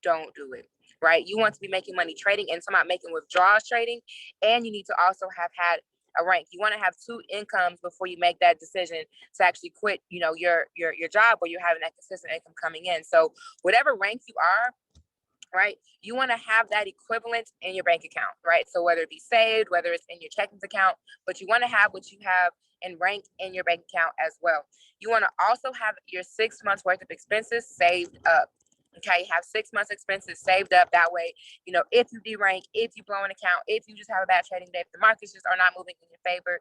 don't do it, right? You want to be making money trading and somehow making withdrawals trading, and you need to also have had a rank. You want to have 2 incomes before you make that decision to actually quit, your job, where you're having that consistent income coming in. So whatever rank you are, right, you want to have that equivalent in your bank account, right? So whether it be saved, whether it's in your checkings account, but you want to have what you have in rank in your bank account as well. You want to also have your 6 months worth of expenses saved up. Okay, have 6 months expenses saved up. That way, if you derank, if you blow an account, if you just have a bad trading day, if the markets just are not moving in your favor,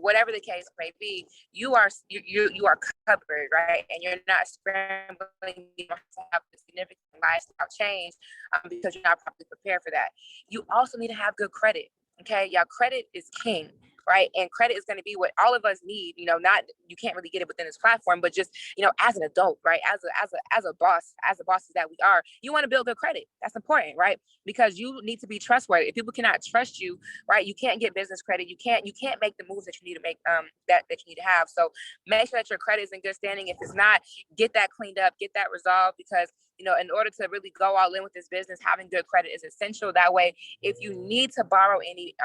whatever the case may be, you are covered, right? And you're not scrambling to have a significant lifestyle change because you're not properly prepared for that. You also need to have good credit. Okay, y'all, credit is king, right? And credit is going to be what all of us need. Not, you can't really get it within this platform, but just, as an adult, right? As a boss, as the bosses that we are, you want to build good credit. That's important, right? Because you need to be trustworthy. If people cannot trust you, right, you can't get business credit. You can't make the moves that you need to make, that you need to have. So make sure that your credit is in good standing. If it's not, get that cleaned up, get that resolved, because in order to really go all in with this business, having good credit is essential. That way, if you need to borrow any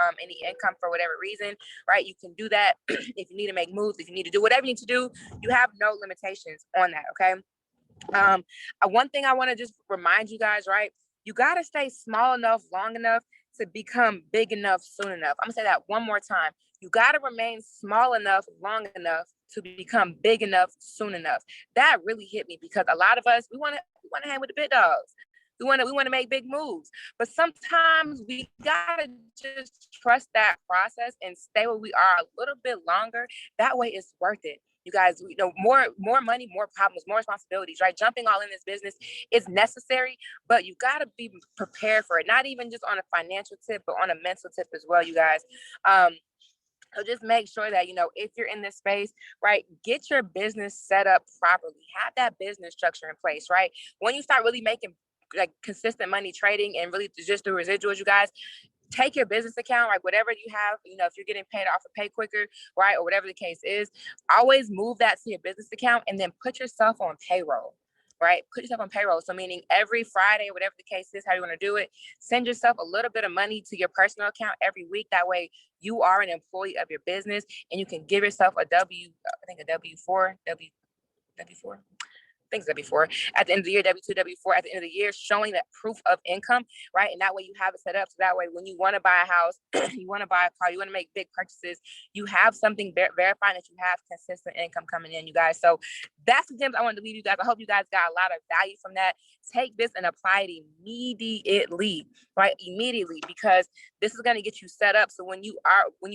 income for whatever reason, right, you can do that. If you need to make moves, if you need to do whatever you need to do, you have no limitations on that. Okay. One thing I want to just remind you guys, right, you got to stay small enough, long enough to become big enough soon enough. I'm gonna say that one more time. You got to remain small enough, long enough to become big enough soon enough. That really hit me, because a lot of us, we want to hang with the big dogs. We want to make big moves, but sometimes we gotta just trust that process and stay where we are a little bit longer. That way, it's worth it. You guys, more money, more problems, more responsibilities, right? Jumping all in this business is necessary, but you got to be prepared for it. Not even just on a financial tip, but on a mental tip as well, you guys. So just make sure that, if you're in this space, right, get your business set up properly. Have that business structure in place, right? When you start really making like consistent money trading and really just do residuals, you guys, take your business account, like whatever you have, you know, if you're getting paid off of Pay Quicker, right, or whatever the case is, always move that to your business account and then put yourself on payroll. Right? Put yourself on payroll. So meaning every Friday, whatever the case is, how you want to do it, send yourself a little bit of money to your personal account every week. That way you are an employee of your business and you can give yourself a W4. Things that before at the end of the year, W2, W4 at the end of the year, showing that proof of income, right? And that way you have it set up. So that way, when you want to buy a house, you want to buy a car, you want to make big purchases, you have something verifying that you have consistent income coming in, you guys. So that's the gems I wanted to leave you guys. I hope you guys got a lot of value from that. Take this and apply it immediately, right? Immediately, because this is going to get you set up. So when you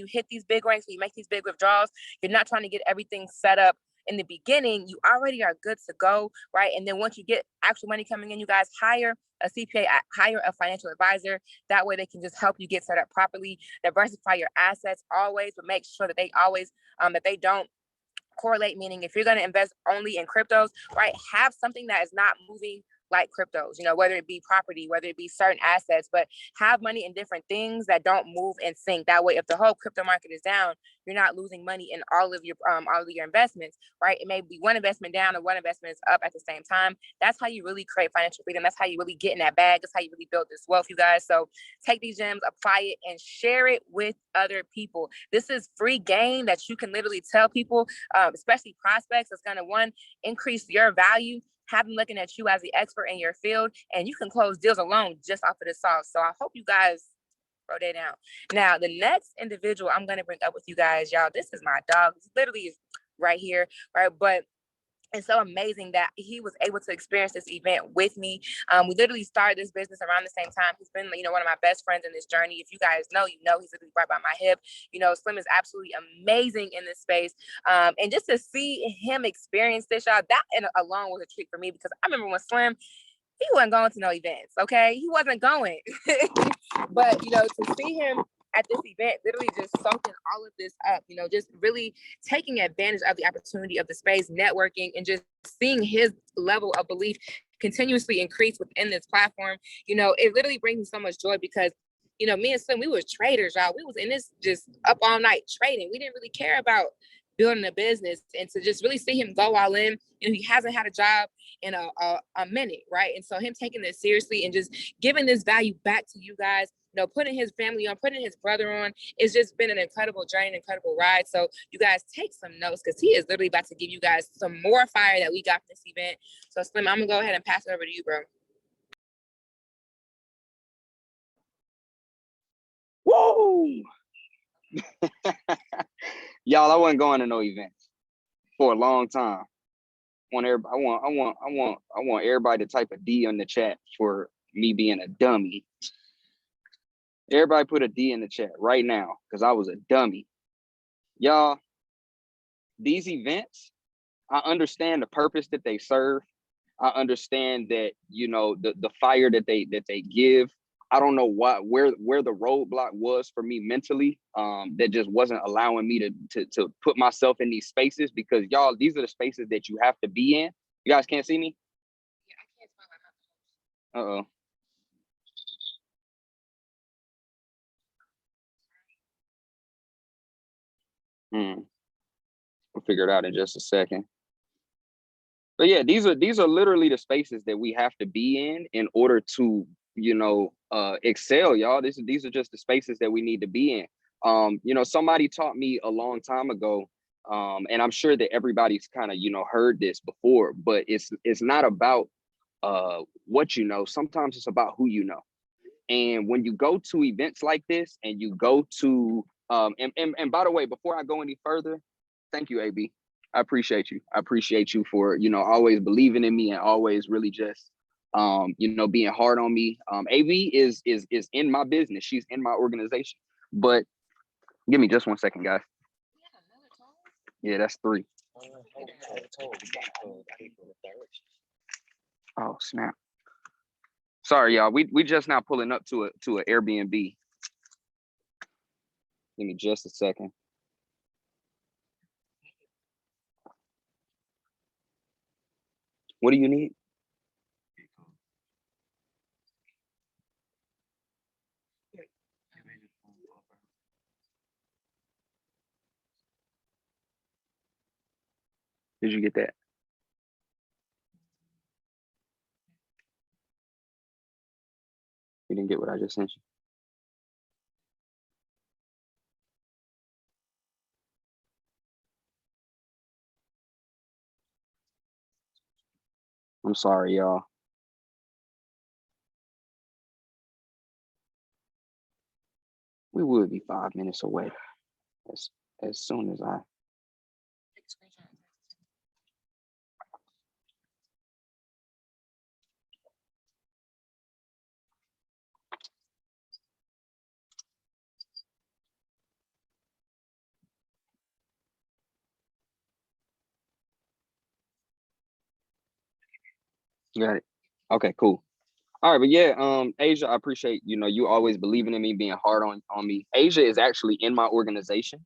hit these big ranks, when you make these big withdrawals, you're not trying to get everything set up in the beginning. You already are good to go, right? And then once you get actual money coming in, you guys hire a CPA, hire a financial advisor. That way they can just help you get set up properly, diversify your assets always, but make sure that they always, that they don't correlate, meaning if you're going to invest only in cryptos, right, have something that is not moving like cryptos, you know, whether it be property, whether it be certain assets, but have money in different things that don't move in sync. That way, if the whole crypto market is down, you're not losing money in all of your investments, right? It may be one investment down or one investment is up at the same time. That's how you really create financial freedom. That's how you really get in that bag. That's how you really build this wealth, you guys. So take these gems, apply it, and share it with other people. This is free game that you can literally tell people, especially prospects. It's going to increase your value, have them looking at you as the expert in your field, and you can close deals alone just off of this sauce. So I hope you guys wrote that down. Now, the next individual I'm going to bring up with you guys, y'all, this is my dog. This literally is right here, right? But it's so amazing that he was able to experience this event with me. We literally started this business around the same time. He's been, you know, one of my best friends in this journey. If you guys know, you know, he's literally right by my hip. You know, Slim is absolutely amazing in this space. And just to see him experience this, y'all, that alone was a treat for me, because I remember when Slim, he wasn't going to no events, okay? He wasn't going. But, you know, to see him at this event, literally just soaking all of this up, you know, just really taking advantage of the opportunity of the space, networking, and just seeing his level of belief continuously increase within this platform. You know, it literally brings me so much joy because, you know, me and Slim, we were traders, y'all. We was in this just up all night trading. We didn't really care about building a business, and to just really see him go all in. You know, he hasn't had a job in a minute, right? And so him taking this seriously and just giving this value back to you guys, you know, putting his family on, putting his brother on, it's just been an incredible journey, an incredible ride. So you guys take some notes, because he is literally about to give you guys some more fire that we got from this event. So Slim, I'm gonna go ahead and pass it over to you, bro. Whoa! Y'all, I wasn't going to no events for a long time. I want everybody to type a D in the chat for me being a dummy. Everybody put a D in the chat right now, because I was a dummy. Y'all, these events, I understand the purpose that they serve. I understand that, you know, the fire that they give. I don't know where the roadblock was for me mentally, that just wasn't allowing me to put myself in these spaces, because y'all, these are the spaces that you have to be in. You guys can't see me? Yeah, I can't find my. Uh-oh. We'll figure it out in just a second. But yeah, these are literally the spaces that we have to be in order to, you know, excel, y'all. These are just the spaces that we need to be in. You know, somebody taught me a long time ago, and I'm sure that everybody's kind of, you know, heard this before, but it's not about what you know. Sometimes it's about who you know. And when you go to events like this, and you go to and by the way, before I go any further, thank you, AB. I appreciate you. I appreciate you for, you know, always believing in me and always really just you know, being hard on me. AB is in my business. She's in my organization. But give me just 1 second, guys. Yeah, that's 3. Oh, snap. Sorry, y'all. We just now pulling up to an Airbnb. Give me just a second. What do you need? Did you get that? You didn't get what I just sent you? I'm sorry, y'all. We would be 5 minutes away as soon as I. Got it. Okay, cool. All right, but yeah, Asia, I appreciate, you always believing in me, being hard on me. Asia is actually in my organization.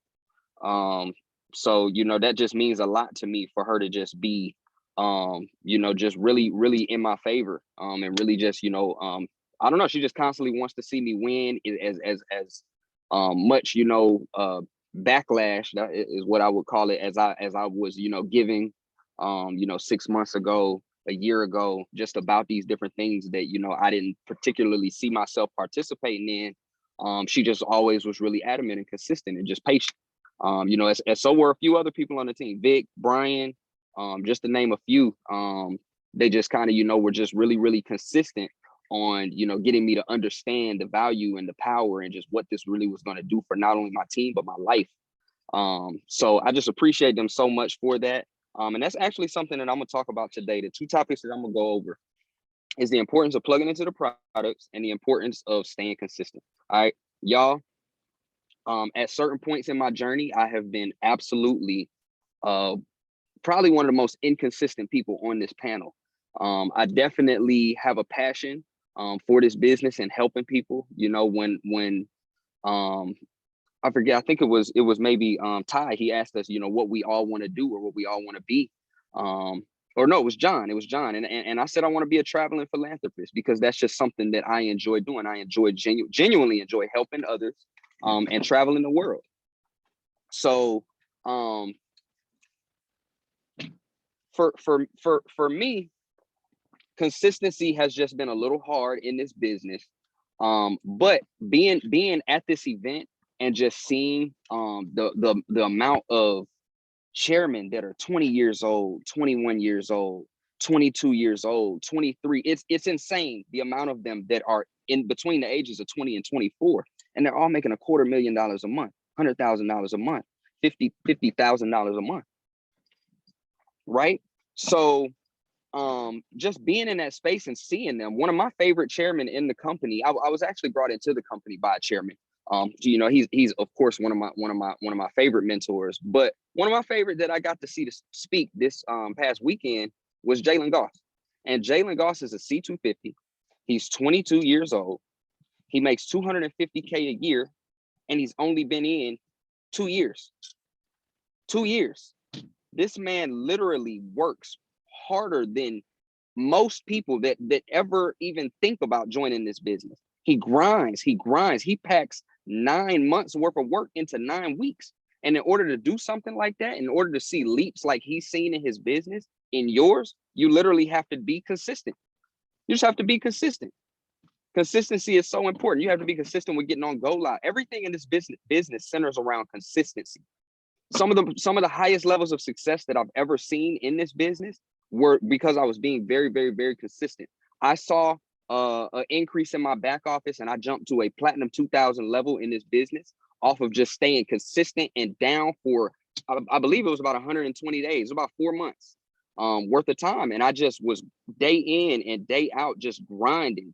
So, that just means a lot to me for her to just be, just really, really in my favor. And really just, I don't know, she just constantly wants to see me win as much, backlash, that is what I would call it, as I was, giving, 6 months ago, a year ago, just about these different things that, I didn't particularly see myself participating in. She just always was really adamant and consistent and just patient. As so were a few other people on the team, Vic, Brian, just to name a few. They just kind of, were just really, really consistent on, getting me to understand the value and the power and just what this really was going to do for not only my team, but my life. So I just appreciate them so much for that. And that's actually something that I'm going to talk about today. The two topics that I'm going to go over is the importance of plugging into the products and the importance of staying consistent. All right, y'all. At certain points in my journey, I have been absolutely probably one of the most inconsistent people on this panel. I definitely have a passion for this business and helping people. When I forget, I think it was maybe Ty, he asked us, what we all want to do or what we all want to be. Or no, it was John. And I said I want to be a traveling philanthropist because that's just something that I enjoy doing. I enjoy genuinely enjoy helping others and traveling the world. So for me, consistency has just been a little hard in this business. But being at this event and just seeing the amount of chairmen that are 20 years old, 21 years old, 22 years old, 23, it's insane the amount of them that are in between the ages of 20 and 24, and they're all making $250,000 a month, $100,000 a month, $50,000 a month, right? So just being in that space and seeing them. One of my favorite chairmen in the company, I was actually brought into the company by a chairman. He's of course one of my favorite mentors, but one of my favorite that I got to see to speak this past weekend was Jalen Goss. And Jalen Goss is a C250. He's 22 years old. He makes $250K a year, and he's only been in 2 years. 2 years. This man literally works harder than most people that ever even think about joining this business. He grinds, he packs 9 months worth of work into 9 weeks. And in order to do something like that, in order to see leaps like he's seen in his business, in yours, you literally have to be consistent. You just have to be consistent. Consistency is so important. You have to be consistent with getting on go live. Everything in this business centers around consistency. Some of the highest levels of success that I've ever seen in this business were because I was being very, very, very consistent. I saw an increase in my back office, and I jumped to a platinum 2000 level in this business off of just staying consistent and down for, I believe it was about 120 days, about 4 months worth of time. And I just was day in and day out, just grinding,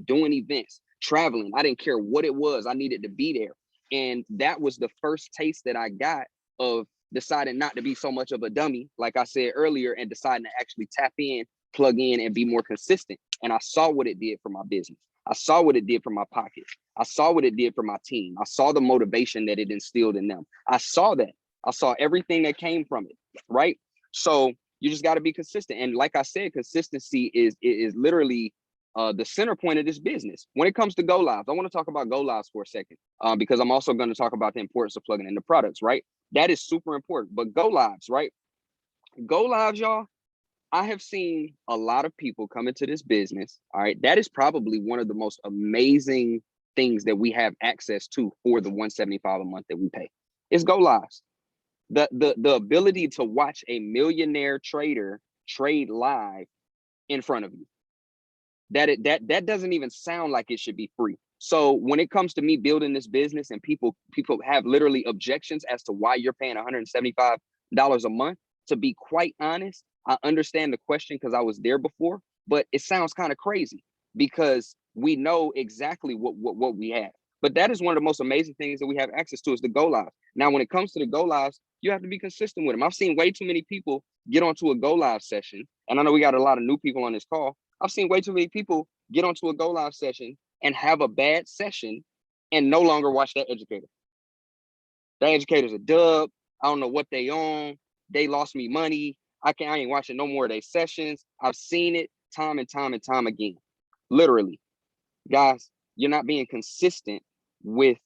doing events, traveling. I didn't care what it was. I needed to be there. And that was the first taste that I got of deciding not to be so much of a dummy, like I said earlier, and deciding to actually tap in, plug in, and be more consistent. And I saw what it did for my business. I saw what it did for my pockets. I saw what it did for my team. I saw the motivation that it instilled in them. I saw that. I saw everything that came from it, right? So you just got to be consistent. And like I said, consistency is literally the center point of this business. When it comes to go lives, I want to talk about go lives for a second, because I'm also going to talk about the importance of plugging in the products, right? That is super important. But go lives, right? Go lives, y'all. I have seen a lot of people come into this business. All right. That is probably one of the most amazing things that we have access to for the $175 a month that we pay. It's go lives. The ability to watch a millionaire trader trade live in front of you. That doesn't even sound like it should be free. So when it comes to me building this business and people have literally objections as to why you're paying $175 a month, to be quite honest, I understand the question because I was there before, but it sounds kind of crazy because we know exactly what we have. But that is one of the most amazing things that we have access to is the go live. Now, when it comes to the go lives, you have to be consistent with them. I've seen way too many people get onto a go live session, and I know we got a lot of new people on this call. I've seen way too many people get onto a go live session and have a bad session and no longer watch that educator. That educator's a dub. I don't know what they own. They lost me money. I ain't watching no more of their sessions. I've seen it time and time and time again. Literally. Guys, you're not being consistent with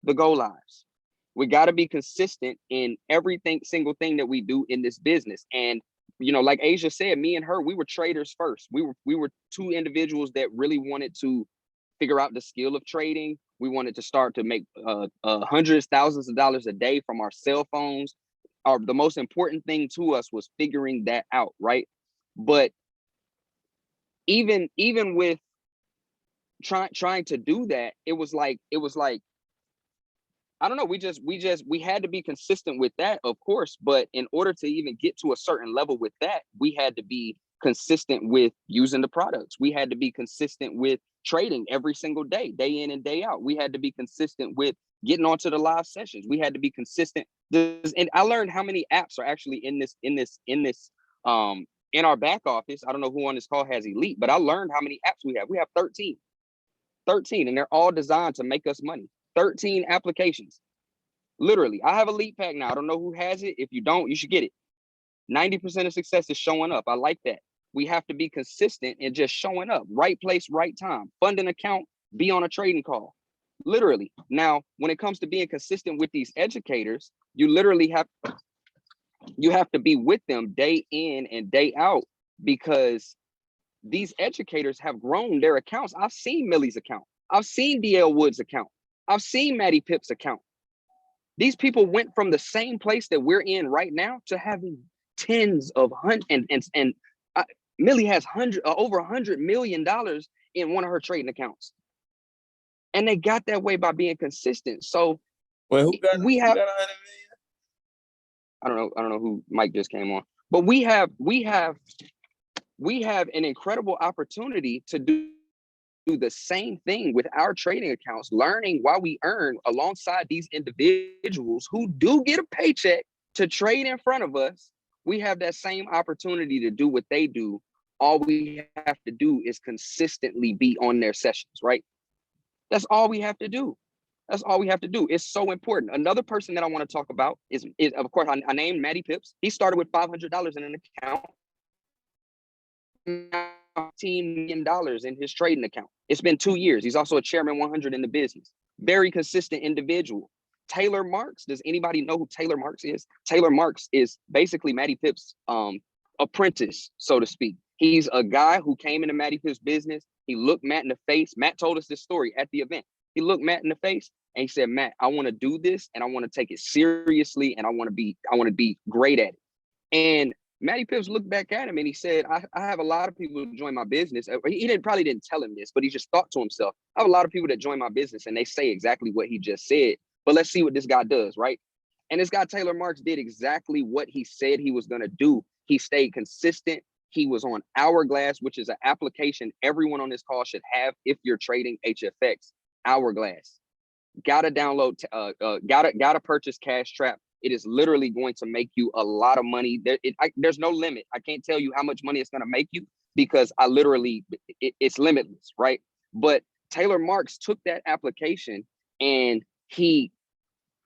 the go lives. We got to be consistent in everything, single thing that we do in this business. And you know, like Asia said, me and her, we were traders first. We were two individuals that really wanted to figure out the skill of trading. We wanted to start to make hundreds, thousands of dollars a day from our cell phones. The most important thing to us was figuring that out, right? But even with trying to do that, it was like I don't know. We had to be consistent with that, of course. But in order to even get to a certain level with that, we had to be consistent with using the products. We had to be consistent with trading every single day, day in and day out. We had to be consistent with getting onto the live sessions. We had to be consistent. And I learned how many apps are actually in our back office. I don't know who on this call has Elite, but I learned how many apps we have. We have 13, and they're all designed to make us money. 13 applications. Literally, I have a lead pack now. I don't know who has it. If you don't, you should get it. 90% of success is showing up. I like that. We have to be consistent and just showing up. Right place, right time. Fund an account, be on a trading call. Literally. Now, when it comes to being consistent with these educators, you literally have to be with them day in and day out because these educators have grown their accounts. I've seen Millie's account. I've seen DL Wood's account. I've seen Maddie Pipp's account. These people went from the same place that we're in right now to having tens of hundreds, and Millie has over $100 million in one of her trading accounts, and they got that way by being consistent. So who got 100 million? I don't know who Mike just came on, but we have an incredible opportunity to do the same thing with our trading accounts, learning while we earn alongside these individuals who do get a paycheck to trade in front of us. We have that same opportunity to do what they do. All we have to do is consistently be on their sessions, right? That's all we have to do. That's all we have to do. It's so important. Another person that I want to talk about is of course, I named Maddie Pips. He started with $500 in an account. $15 million in his trading account. It's been 2 years. He's also a chairman 100 in the business. Very consistent individual. Taylor Marks. Does anybody know who Taylor Marks is? Taylor Marks is basically Maddie Pips' apprentice, so to speak. He's a guy who came into Maddie Pips' business. He looked Matt in the face. Matt told us this story at the event. He looked Matt in the face and he said, Matt, I want to do this and I want to take it seriously and I want to be great at it. And Matty Pips looked back at him and he said, I have a lot of people who join my business. He probably didn't tell him this, but he just thought to himself, I have a lot of people that join my business and they say exactly what he just said, but let's see what this guy does, right? And this guy, Taylor Marks, did exactly what he said he was going to do. He stayed consistent. He was on Hourglass, which is an application everyone on this call should have if you're trading HFX. Hourglass. Gotta download, gotta purchase Cash Trap. It is literally going to make you a lot of money. There's no limit. I can't tell you how much money it's going to make you because it's limitless, right? But Taylor Marks took that application and he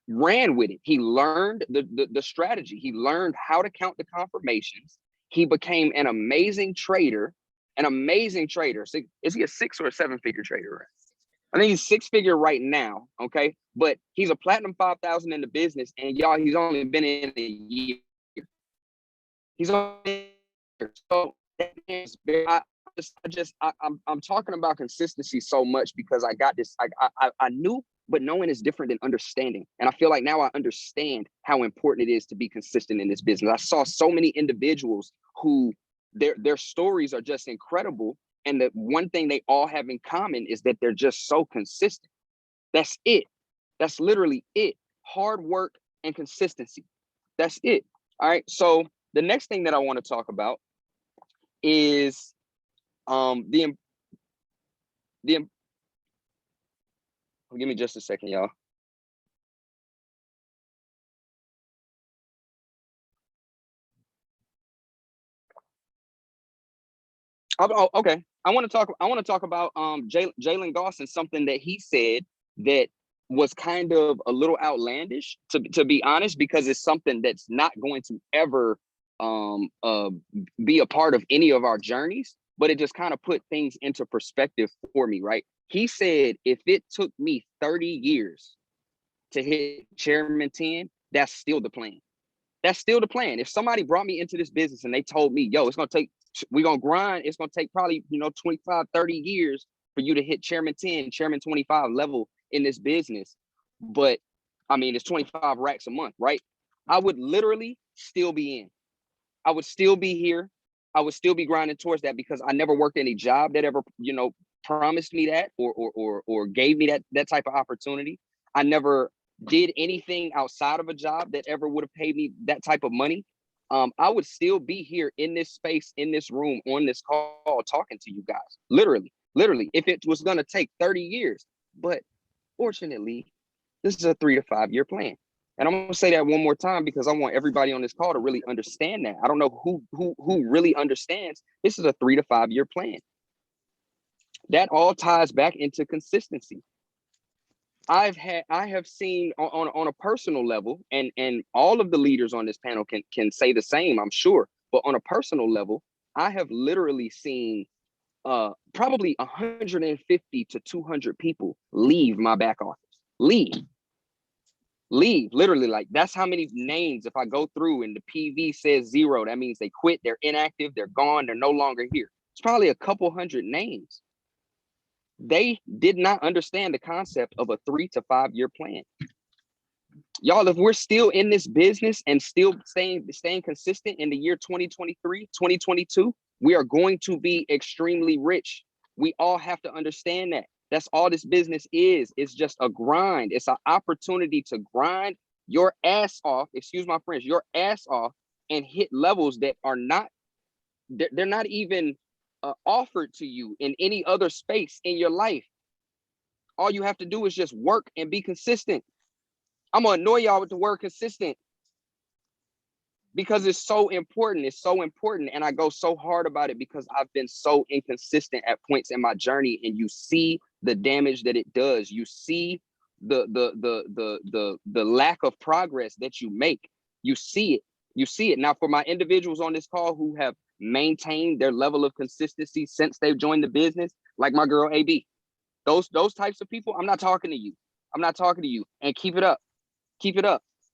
ran with it. He learned the strategy. He learned how to count the confirmations. He became an amazing trader. So, is he a 6 or a 7-figure trader? I think he's 6-figure right now, okay? But he's a platinum 5,000 in the business, and y'all, he's only been in a year. He's on. So I'm talking about consistency so much because I got this. I knew, but knowing is different than understanding. And I feel like now I understand how important it is to be consistent in this business. I saw so many individuals who their stories are just incredible. And the one thing they all have in common is that they're just so consistent. That's it. That's literally it. Hard work and consistency. That's it. All right. So the next thing that I want to talk about is give me just a second, y'all. Okay. I want to talk about Jalen Goss and something that he said that was kind of a little outlandish, to be honest, because it's something that's not going to ever be a part of any of our journeys, but it just kind of put things into perspective for me, right? He said, if it took me 30 years to hit Chairman 10, that's still the plan. That's still the plan. If somebody brought me into this business and they told me, yo, we're going to grind. It's going to take probably, 25, 30 years for you to hit Chairman 10, Chairman 25 level in this business. But I mean, it's 25 racks a month, right? I would literally still be in. I would still be here. I would still be grinding towards that because I never worked any job that ever, promised me that or gave me that type of opportunity. I never did anything outside of a job that ever would have paid me that type of money. I would still be here in this space, in this room, on this call, talking to you guys. Literally, if it was going to take 30 years. But fortunately, this is a 3 to 5 year plan. And I'm going to say that one more time because I want everybody on this call to really understand that. I don't know who really understands. This is a 3 to 5 year plan. That all ties back into consistency. I have seen on a personal level, and all of the leaders on this panel can say the same, I'm sure. But on a personal level, I have literally seen probably 150 to 200 people leave my back office. Leave, literally. Like, that's how many names. If I go through and the PV says 0, that means they quit, they're inactive, they're gone, they're no longer here. It's probably a couple hundred names. They did not understand the concept of a 3 to 5 year plan. Y'all, if we're still in this business and still staying consistent in the year 2023, 2022, we are going to be extremely rich. We all have to understand that. That's all this business is. It's just a grind. It's an opportunity to grind your ass off, excuse my French, your ass off, and hit levels that are not, they're not even offered to you in any other space in your life. All you have to do is just work and be consistent. I'm gonna annoy y'all with the word consistent because it's so important. It's so important. And I go so hard about it because I've been so inconsistent at points in my journey, and you see the damage that it does. You see the lack of progress that you make. You see it. Now, for my individuals on this call who have maintained their level of consistency since they've joined the business, like my girl AB, those types of people, I'm not talking to you. And keep it up.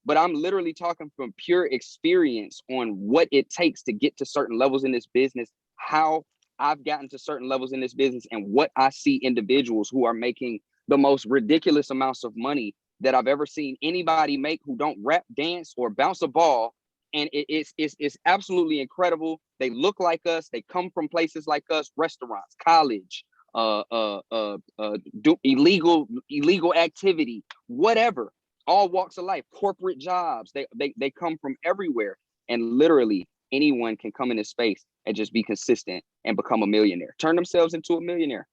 But I'm literally talking from pure experience on what it takes to get to certain levels in this business, how I've gotten to certain levels in this business, and what I see individuals who are making the most ridiculous amounts of money that I've ever seen anybody make, who don't rap, dance, or bounce a ball. And it's absolutely incredible. They look like us. They come from places like us, restaurants, college, do illegal activity, whatever. All walks of life, corporate jobs. They come from everywhere, and literally anyone can come into space and just be consistent and become a millionaire, turn themselves into a millionaire,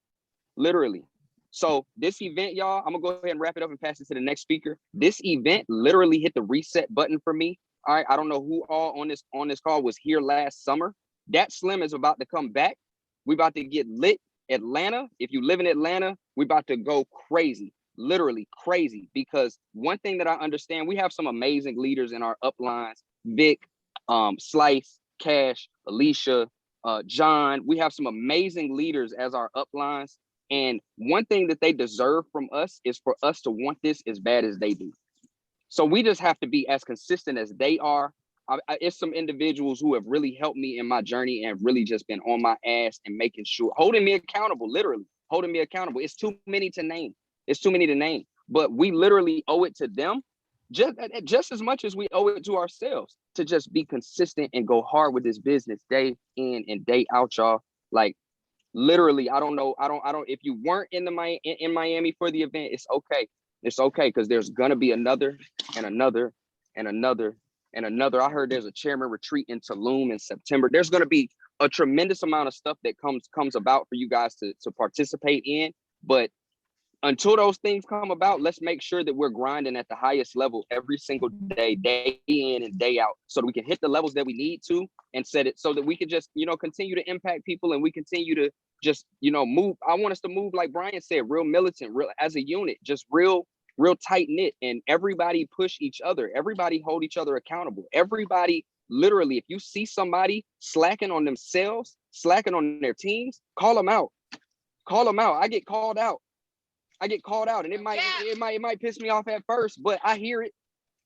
literally. So this event, y'all, I'm gonna go ahead and wrap it up and pass it to the next speaker. This event literally hit the reset button for me. All right, I don't know who all on this call was here last summer. That Slim is about to come back. We about to get lit. Atlanta, if you live in Atlanta, we about to go crazy. Literally crazy, because one thing that I understand, we have some amazing leaders in our uplines. Vic, Slice, Cash, Alicia, John. We have some amazing leaders as our uplines, and one thing that they deserve from us is for us to want this as bad as they do. So we just have to be as consistent as they are. it's some individuals who have really helped me in my journey and really just been on my ass and making sure, holding me accountable, literally holding me accountable. It's too many to name. It's too many to name, but we literally owe it to them just as much as we owe it to ourselves to just be consistent and go hard with this business day in and day out, y'all. Like literally, I don't know. If you weren't in Miami for the event, it's okay. It's okay, because there's gonna be another and another and another and another. I heard there's a chairman retreat in Tulum in September. There's gonna be a tremendous amount of stuff that comes about for you guys to participate in. But until those things come about, let's make sure that we're grinding at the highest level every single day, day in and day out, so that we can hit the levels that we need to and set it so that we can just, continue to impact people, and we continue to just, move. I want us to move, like Brian said, real militant, real as a unit, just real tight knit, and everybody push each other. Everybody hold each other accountable. Everybody, literally, if you see somebody slacking on themselves, slacking on their teams, call them out. Call them out. I get called out, and it might piss me off at first, but I hear it.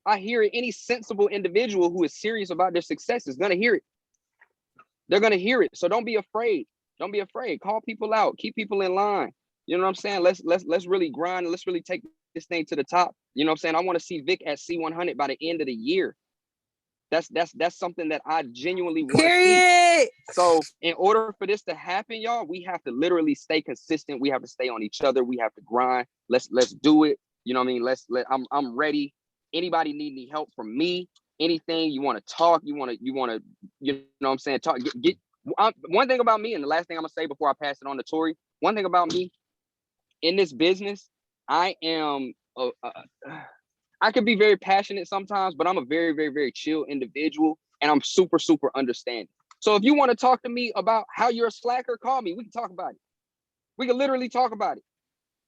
Any sensible individual who is serious about their success is gonna hear it. They're gonna hear it. So don't be afraid. Don't be afraid. Call people out. Keep people in line. You know what I'm saying? Let's really grind, and let's really take this thing to the top. You know what I'm saying? I want to see Vic at C100 by the end of the year. That's something that I genuinely want to see. So in order for this to happen, y'all, we have to literally stay consistent. We have to stay on each other. We have to grind. Let's do it. You know what I mean? I'm ready. Anybody need any help from me? Anything you want to talk? You want to, you know what I'm saying? Talk. One thing about me, and the last thing I'm gonna say before I pass it on to Tori. One thing about me in this business, I am I can be very passionate sometimes, but I'm a very, very, very chill individual, and I'm super, super understanding. So if you want to talk to me about how you're a slacker, call me. We can talk about it. We can literally talk about it,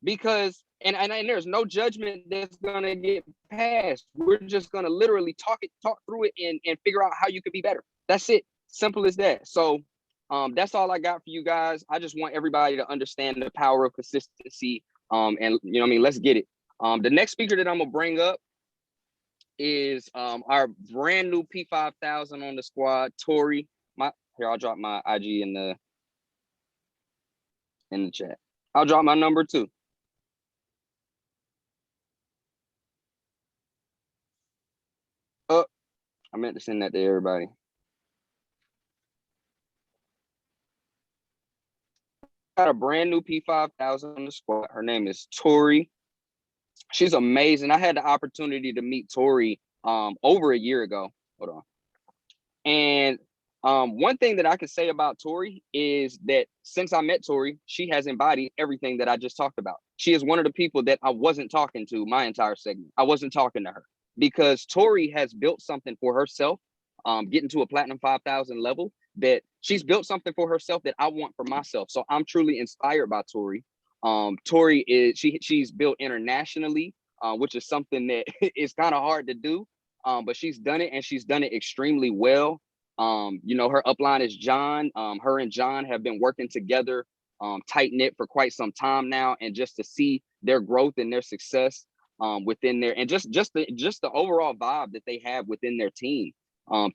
because and there's no judgment that's gonna get passed. We're just gonna literally talk through it and figure out how you could be better. That's it. Simple as that. So that's all I got for you guys. I just want everybody to understand the power of consistency. And you know what I mean, let's get it. The next speaker that I'm gonna bring up is our brand new P5000 on the squad, Tori. Here, I'll drop my IG in the chat. I'll drop my number too. I meant to send that to everybody. Got a brand new P5000 on the squad. Her name is Tori. She's amazing. I had the opportunity to meet Tori over a year ago. Hold on. And one thing that I can say about Tori is that since I met Tori, she has embodied everything that I just talked about. She is one of the people that I wasn't talking to my entire segment. I wasn't talking to her because Tori has built something for herself, getting to a platinum 5,000 level, that she's built something for herself that I want for myself. So I'm truly inspired by Tori. Tori is she's built internationally, which is something that is kind of hard to do, but she's done it, and she's done it extremely well. Her upline is John. Her and John have been working together, tight knit for quite some time now, and just to see their growth and their success within there, and just the overall vibe that they have within their team.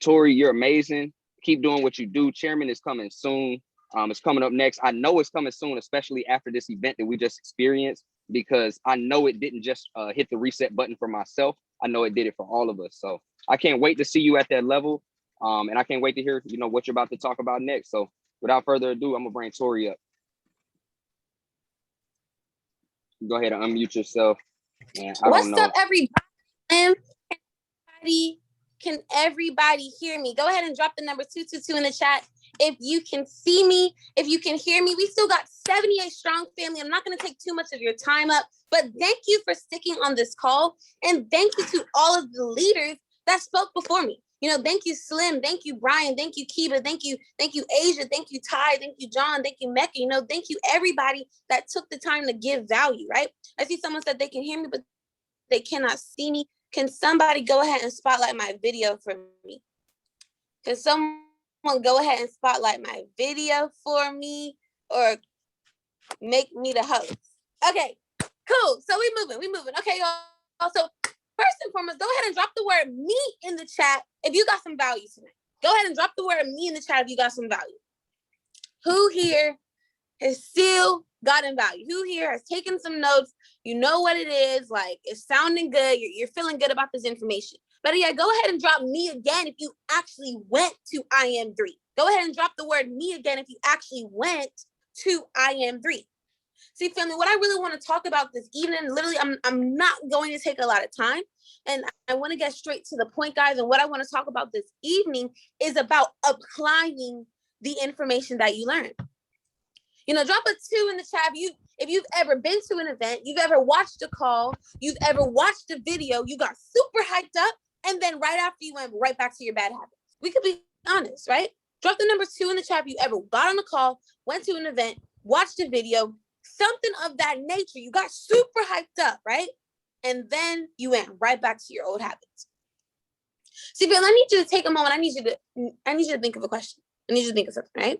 Tori, you're amazing. Keep doing what you do. Chairman is coming soon. It's coming up next. I know it's coming soon, especially after this event that we just experienced, because I know it didn't just hit the reset button for myself. I know it did it for all of us. So I can't wait to see you at that level. And I can't wait to hear, what you're about to talk about next. So without further ado, I'm gonna bring Tori up. Go ahead and unmute yourself. What's up, everybody? Can everybody hear me? Go ahead and drop the number 222 in the chat. If you can see me, if you can hear me, we still got 78 strong, family. I'm not going to take too much of your time up, but thank you for sticking on this call. And thank you to all of the leaders that spoke before me. Thank you, Slim. Thank you, Brian. Thank you, Kiba. Thank you, Asia. Thank you, Ty. Thank you, John. Thank you, Mecca. Thank you, everybody that took the time to give value, right? I see someone said they can hear me, but they cannot see me. Can somebody go ahead and spotlight my video for me? Can someone go ahead and spotlight my video for me, or make me the host? Okay, cool. So we moving. Okay, y'all. So first and foremost, go ahead and drop the word me in the chat if you got some value tonight. Go ahead and drop the word me in the chat if you got some value. Who here has still gotten value? Who here has taken some notes? You know what it is, like it's sounding good. You're feeling good about this information. But yeah, go ahead and drop me again if you actually went to IM3. Go ahead and drop the word me again if you actually went to IM3. See, family, what I really want to talk about this evening, literally, I'm not going to take a lot of time. And I want to get straight to the point, guys. And what I want to talk about this evening is about applying the information that you learned. You know, drop a 2 in the chat if you've ever been to an event, you've ever watched a call, you've ever watched a video, you got super hyped up, and then right after you went right back to your bad habits. We could be honest, right? Drop the number 2 in the chat if you ever got on a call, went to an event, watched a video, something of that nature. You got super hyped up, right? And then you went right back to your old habits. See, Bill, I need you to take a moment. I need you to think of a question. I need you to think of something, right?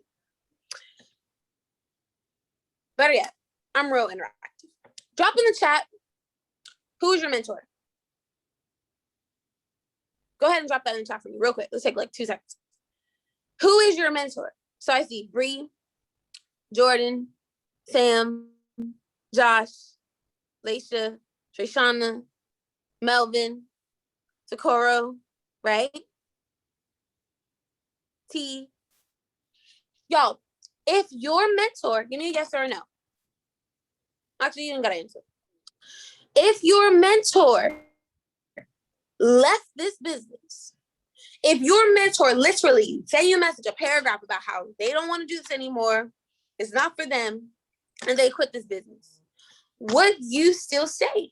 Better yet, I'm real interactive. Drop in the chat, who is your mentor? Go ahead and drop that in the chat for me real quick. Let's take like 2 seconds. Who is your mentor? So I see Bree, Jordan, Sam, Josh, Laisha, Trishana, Melvin, Socorro, right? T. Y'all, if your mentor, give me a yes or a no. Actually, you didn't gotta answer. If your mentor left this business, if your mentor literally sent you a message, a paragraph about how they don't want to do this anymore, it's not for them, and they quit this business, would you still stay?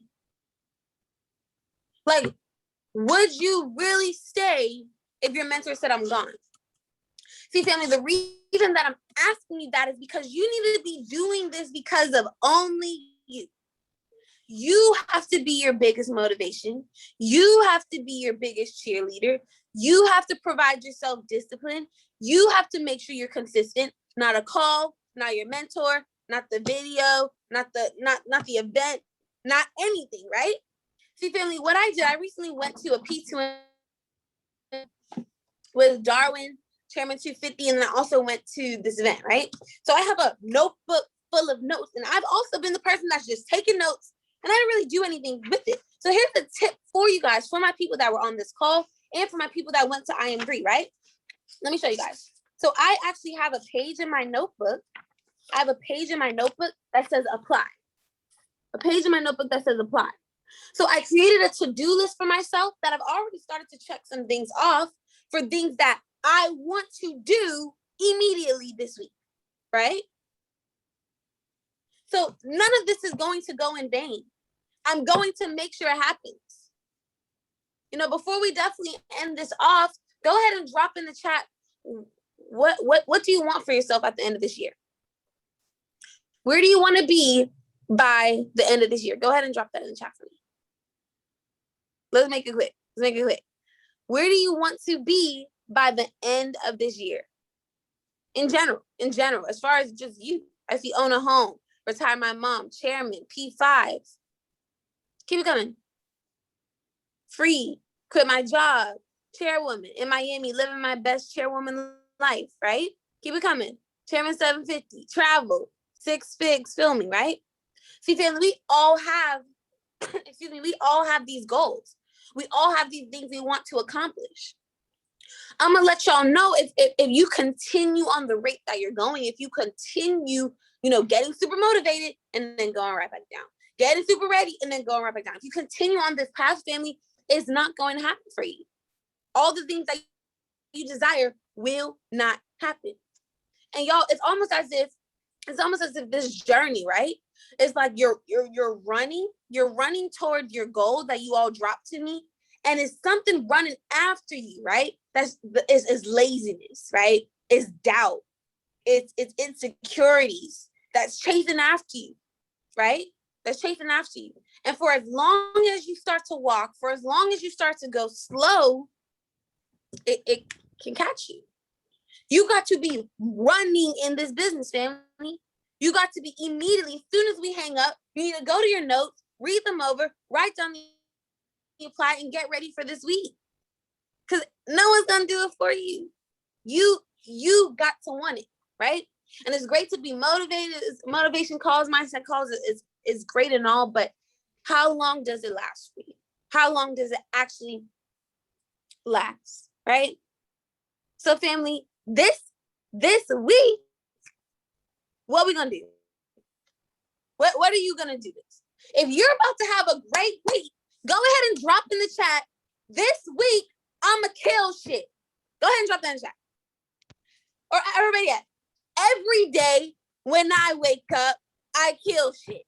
Like, would you really stay if your mentor said, I'm gone? See, family, the reason that I'm asking you that is because you need to be doing this because of only you. You have to be your biggest motivation. You have to be your biggest cheerleader. You have to provide yourself discipline. You have to make sure you're consistent. Not a call, not your mentor, not the video, not the event, not anything, right? See, family, what I did, I recently went to a P2 with Darwin, Chairman 250, and I also went to this event, right? So I have a notebook full of notes, and I've also been the person that's just taking notes, and I didn't really do anything with it. So here's the tip for you guys, for my people that were on this call, and for my people that went to IM3, right? Let me show you guys. So I actually have a page in my notebook. I have a page in my notebook that says apply. A page in my notebook that says apply. So I created a to-do list for myself that I've already started to check some things off for things that I want to do immediately this week, right? So none of this is going to go in vain. I'm going to make sure it happens. You know, before we definitely end this off, go ahead and drop in the chat, what do you want for yourself at the end of this year? Where do you want to be by the end of this year? Go ahead and drop that in the chat for me. Let's make it quick. Where do you want to be by the end of this year? In general, as far as just you. I see own a home, retire my mom, chairman, P5s. Keep it coming. Free, quit my job, chairwoman in Miami, living my best chairwoman life, right? Keep it coming. Chairman 750, travel, 6 figs, filming, right? See, family, we all have, we all have these goals. We all have these things we want to accomplish. I'm gonna let y'all know if you continue on the rate that you're going, if you continue, getting super motivated and then going right back down, getting super ready and then going right back down. If you continue on this path, family, it's not going to happen for you. All the things that you desire will not happen. And y'all, it's almost as if this journey, right? It's like you're running toward your goal that you all dropped to me, and it's something running after you, right? That's laziness, right? It's doubt, it's insecurities that's chasing after you, right? That's chasing after you. And for as long as you start to walk, for as long as you start to go slow, it can catch you. You got to be running in this business, family. You got to be immediately, as soon as we hang up, you need to go to your notes, read them over, write down the apply and get ready for this week. Because no one's gonna do it for you. You got to want it, right? And it's great to be motivated. Motivation calls, mindset calls is great and all, but how long does it last for you? How long does it actually last, right? So family, this week, what are we gonna do? What are you gonna do this? If you're about to have a great week, go ahead and drop in the chat, this week, I'ma kill shit. Go ahead and drop that in the chat. Or everybody else. Every day when I wake up, I kill shit.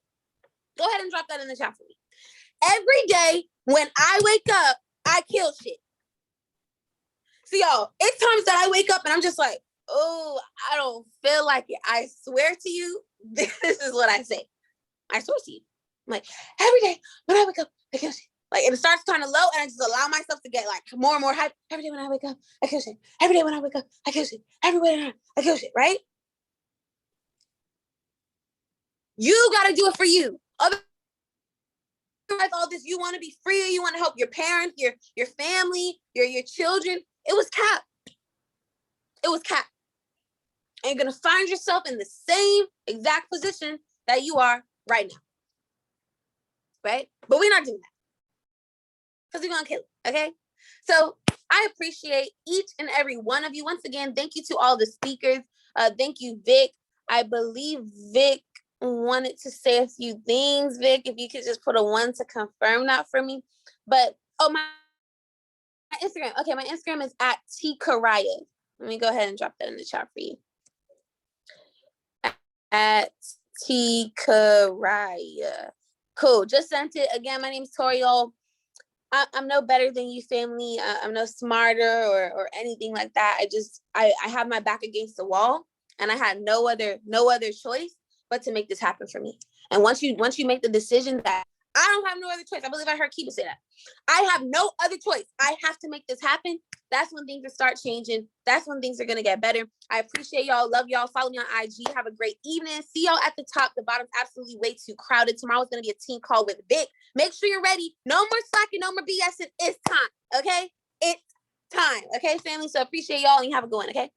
Go ahead and drop that in the chat for me. Every day when I wake up, I kill shit. See, y'all, it's times that I wake up and I'm just like, oh, I don't feel like it. I swear to you, this is what I say. I swear to you. I'm like, every day when I wake up, I kill shit. Like, and it starts kind of low, and I just allow myself to get like more and more hype. Every day when I wake up, I kill shit. Every day when I wake up, I kill shit. Every day I kill shit, right? You got to do it for you. Otherwise, all this, you want to be free, you want to help your parents, your family, your children. It was capped. It was capped. And you're going to find yourself in the same exact position that you are right now. Right? But we're not doing that. Because we're going to kill it, okay? So I appreciate each and every one of you. Once again, thank you to all the speakers. Thank you, Vic. I believe Vic wanted to say a few things. Vic, if you could just put a 1 to confirm that for me. But, oh, my Instagram. Okay, my Instagram is at @tkaraya. Let me go ahead and drop that in the chat for you. At @tkaraya. Cool. Just sent it. Again, my name is Tori. I'm no better than you, family. I'm no smarter or anything like that. I have my back against the wall, and I had no other choice but to make this happen for me. And once you make the decision that I don't have no other choice, I believe I heard Kiba say that. I have no other choice. I have to make this happen. That's when things will start changing. That's when things are gonna get better. I appreciate y'all. Love y'all. Follow me on IG. Have a great evening. See y'all at the top. The bottom's absolutely way too crowded. Tomorrow's gonna be a team call with Vic. Make sure you're ready. No more slacking. No more BSing. It's time. Okay? It's time. Okay, family. So appreciate y'all and you have a good one. Okay?